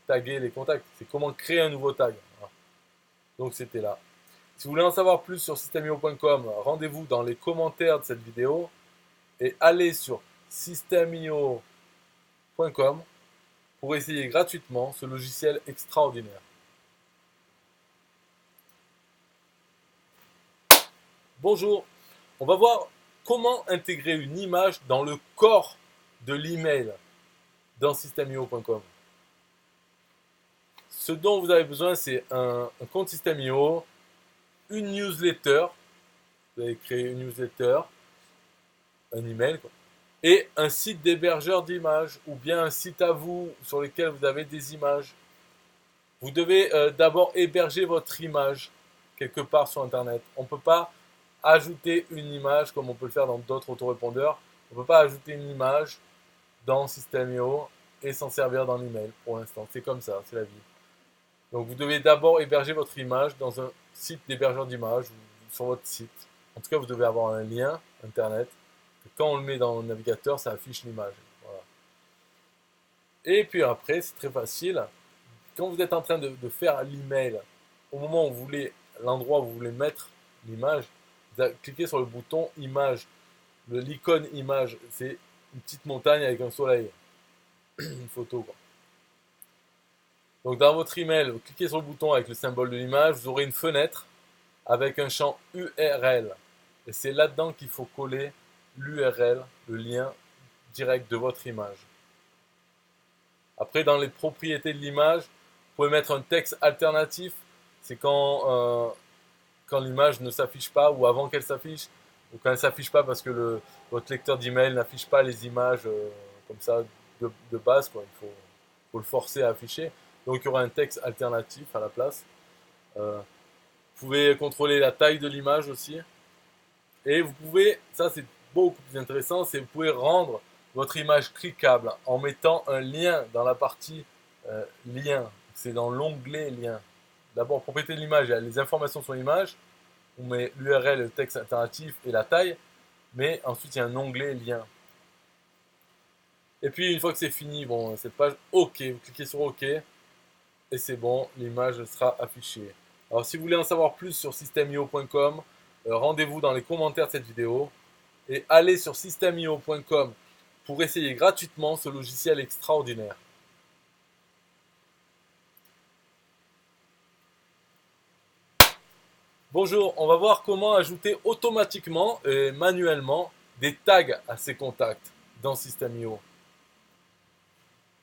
taguer les contacts, c'est comment créer un nouveau tag. Voilà. Donc c'était là. Si vous voulez en savoir plus sur systemio.com, rendez-vous dans les commentaires de cette vidéo et allez sur systemio.com pour essayer gratuitement ce logiciel extraordinaire. Bonjour, on va voir comment intégrer une image dans le corps de l'email dans systemio.com. Ce dont vous avez besoin, c'est un compte Systemio, une newsletter, vous allez créer une newsletter, un email, quoi, et un site d'hébergeur d'images, ou bien un site à vous sur lequel vous avez des images. Vous devez d'abord héberger votre image quelque part sur Internet. On ne peut pas ajouter une image comme on peut le faire dans d'autres autorépondeurs. On ne peut pas ajouter une image dans Systemio et s'en servir dans l'email pour l'instant. C'est comme ça, c'est la vie. Donc vous devez d'abord héberger votre image dans un site d'hébergeur d'images ou sur votre site. En tout cas, vous devez avoir un lien Internet. Quand on le met dans le navigateur, ça affiche l'image. Voilà. Et puis après, c'est très facile. Quand vous êtes en train de faire l'email, au moment où vous voulez, l'endroit où vous voulez mettre l'image, vous cliquez sur le bouton image. L'icône image, c'est une petite montagne avec un soleil. Une photo, quoi. Donc dans votre email, vous cliquez sur le bouton avec le symbole de l'image, vous aurez une fenêtre avec un champ URL. Et c'est là-dedans qu'il faut coller l'URL, le lien direct de votre image. Après, dans les propriétés de l'image, vous pouvez mettre un texte alternatif. C'est quand l'image ne s'affiche pas ou avant qu'elle s'affiche, ou quand elle ne s'affiche pas parce que votre lecteur d'email n'affiche pas les images comme ça de base, quoi. Faut le forcer à afficher. Donc il y aura un texte alternatif à la place. Vous pouvez contrôler la taille de l'image aussi. Et vous pouvez, ça c'est beaucoup plus intéressant, c'est vous pouvez rendre votre image cliquable en mettant un lien dans la partie lien. C'est dans l'onglet lien. D'abord, propriété de l'image, il y a les informations sur l'image. On met l'URL, le texte alternatif et la taille. Mais ensuite, il y a un onglet lien. Et puis, une fois que c'est fini, bon, cette page, OK, vous cliquez sur OK. Et c'est bon, l'image sera affichée. Alors, si vous voulez en savoir plus sur systemio.com, rendez-vous dans les commentaires de cette vidéo. Et allez sur systemio.com pour essayer gratuitement ce logiciel extraordinaire. Bonjour, on va voir comment ajouter automatiquement et manuellement des tags à ces contacts dans Systemio.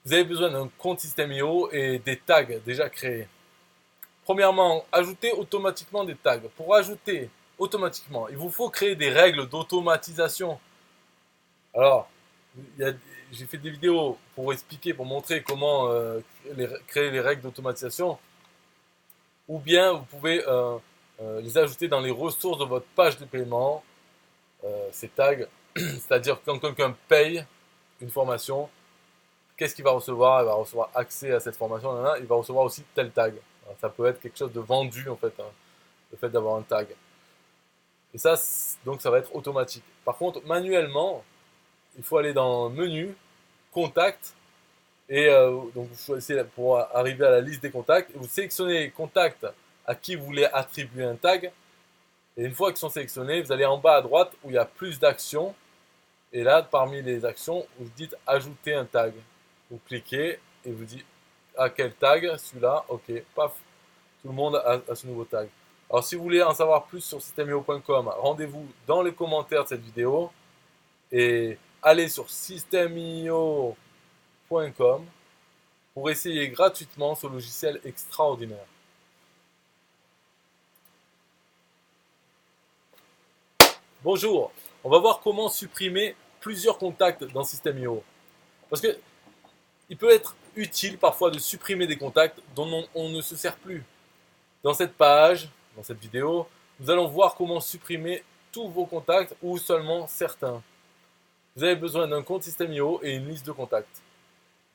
Vous avez besoin d'un compte Systemio et des tags déjà créés. Premièrement, ajouter automatiquement des tags. Pour ajouter automatiquement, il vous faut créer des règles d'automatisation. Alors, j'ai fait des vidéos pour expliquer, pour montrer comment créer les règles d'automatisation. Ou bien vous pouvez les ajouter dans les ressources de votre page de paiement, ces tags. C'est-à-dire quand quelqu'un paye une formation, qu'est-ce qu'il va recevoir? Il va recevoir accès à cette formation, il va recevoir aussi tel tag. Alors, ça peut être quelque chose de vendu en fait, hein, le fait d'avoir un tag. Et ça, donc ça va être automatique. Par contre, manuellement, il faut aller dans menu, contact, et donc vous choisissez pour arriver à la liste des contacts, et vous sélectionnez les contacts à qui vous voulez attribuer un tag, Et une fois qu'ils sont sélectionnés, vous allez en bas à droite où il y a plus d'actions. Et là, parmi les actions, vous dites ajouter un tag. Vous cliquez et vous dites à quel tag, celui-là, ok, paf, tout le monde a ce nouveau tag. Alors si vous voulez en savoir plus sur systemio.com, rendez-vous dans les commentaires de cette vidéo et allez sur systemio.com pour essayer gratuitement ce logiciel extraordinaire. Bonjour, on va voir comment supprimer plusieurs contacts dans System.io. Parce que il peut être utile parfois de supprimer des contacts dont on ne se sert plus. Dans cette page, dans cette vidéo, nous allons voir comment supprimer tous vos contacts ou seulement certains. Vous avez besoin d'un compte System.io et une liste de contacts.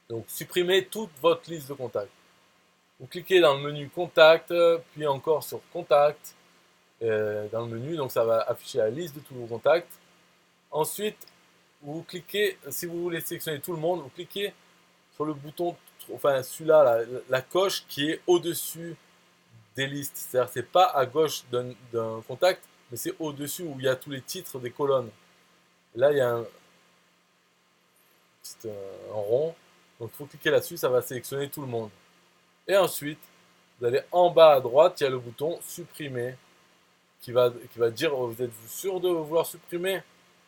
Donc supprimez toute votre liste de contacts. Vous cliquez dans le menu Contact, puis encore sur Contact dans le menu, donc ça va afficher la liste de tous vos contacts. Ensuite, vous cliquez, si vous voulez sélectionner tout le monde, vous cliquez sur le bouton, enfin celui-là, la coche qui est au-dessus des listes. C'est-à-dire c'est pas à gauche d'un contact, mais c'est au-dessus où il y a tous les titres des colonnes. Là, il y a un rond, donc il faut cliquer là-dessus, ça va sélectionner tout le monde. Et ensuite, vous allez en bas à droite, il y a le bouton supprimer qui va dire vous êtes-vous sûr de vouloir supprimer?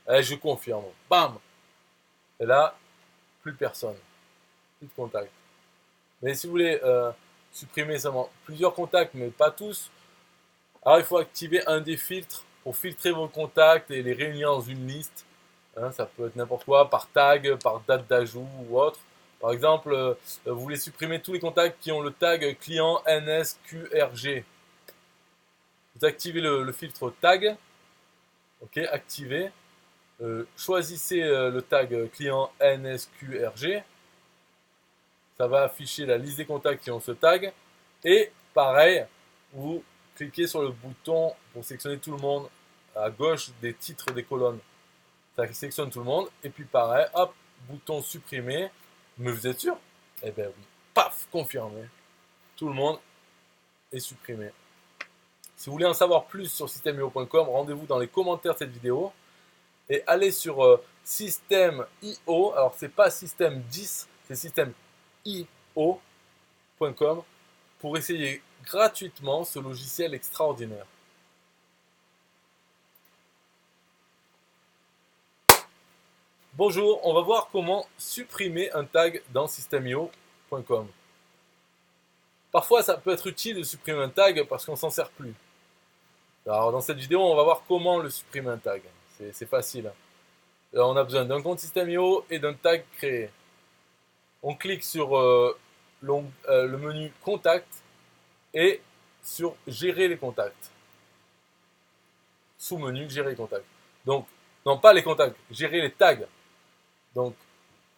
Je confirme. Bam! Et là, plus personne. Plus de contacts. Mais si vous voulez supprimer seulement plusieurs contacts, mais pas tous, alors il faut activer un des filtres pour filtrer vos contacts et les réunir dans une liste. Ça peut être n'importe quoi, par tag, par date d'ajout ou autre. Par exemple, vous voulez supprimer tous les contacts qui ont le tag client NSQRG. Vous activez le filtre tag. Ok, activé. Choisissez le tag client NSQRG. Ça va afficher la liste des contacts qui ont ce tag. Et pareil, vous cliquez sur le bouton pour sélectionner tout le monde à gauche des titres des colonnes. Ça sélectionne tout le monde. Et puis pareil, hop, bouton supprimer. Mais vous êtes sûr? Eh bien oui. Paf, confirmé. Tout le monde est supprimé. Si vous voulez en savoir plus sur systemio.com, rendez-vous dans les commentaires de cette vidéo et allez sur System.io. Alors c'est pas System 10, c'est System.io.com pour essayer gratuitement ce logiciel extraordinaire. Bonjour, on va voir comment supprimer un tag dans Systemio.com. Parfois ça peut être utile de supprimer un tag parce qu'on s'en sert plus. Alors dans cette vidéo, on va voir comment le supprimer un tag. C'est facile. Alors, on a besoin d'un compte System.io et d'un tag créé. On clique sur le menu Contact et sur Gérer les contacts. Sous-menu Gérer les contacts. Donc, non pas les contacts, gérer les tags. Donc,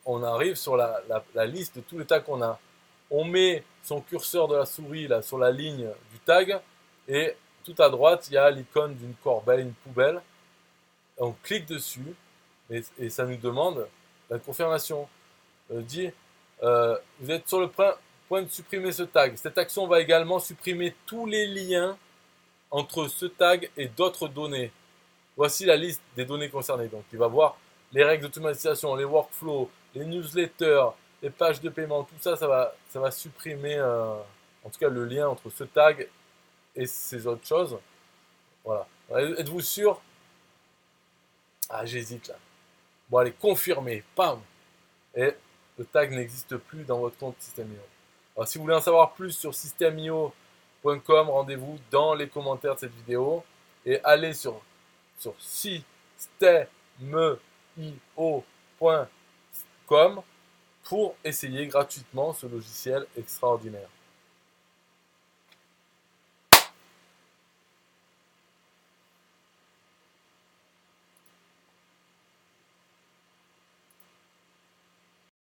on arrive sur la liste de tous les tags qu'on a. On met son curseur de la souris là, sur la ligne du tag et tout à droite, il y a l'icône d'une corbeille, une poubelle. On clique dessus et ça nous demande la confirmation. Dit, vous êtes sur le point de supprimer ce tag. Cette action va également supprimer tous les liens entre ce tag et d'autres données. Voici la liste des données concernées. Donc, il va voir les règles d'automatisation, les workflows, les newsletters, les pages de paiement. Tout ça, ça va supprimer, en tout cas, le lien entre ce tag et ces autres choses. Voilà. Êtes-vous sûr? Ah, j'hésite là. Bon, allez, confirmer. Pam! Et le tag n'existe plus dans votre compte System.io. Alors, si vous voulez en savoir plus sur System.io.com, rendez-vous dans les commentaires de cette vidéo et allez sur System.io.com pour essayer gratuitement ce logiciel extraordinaire.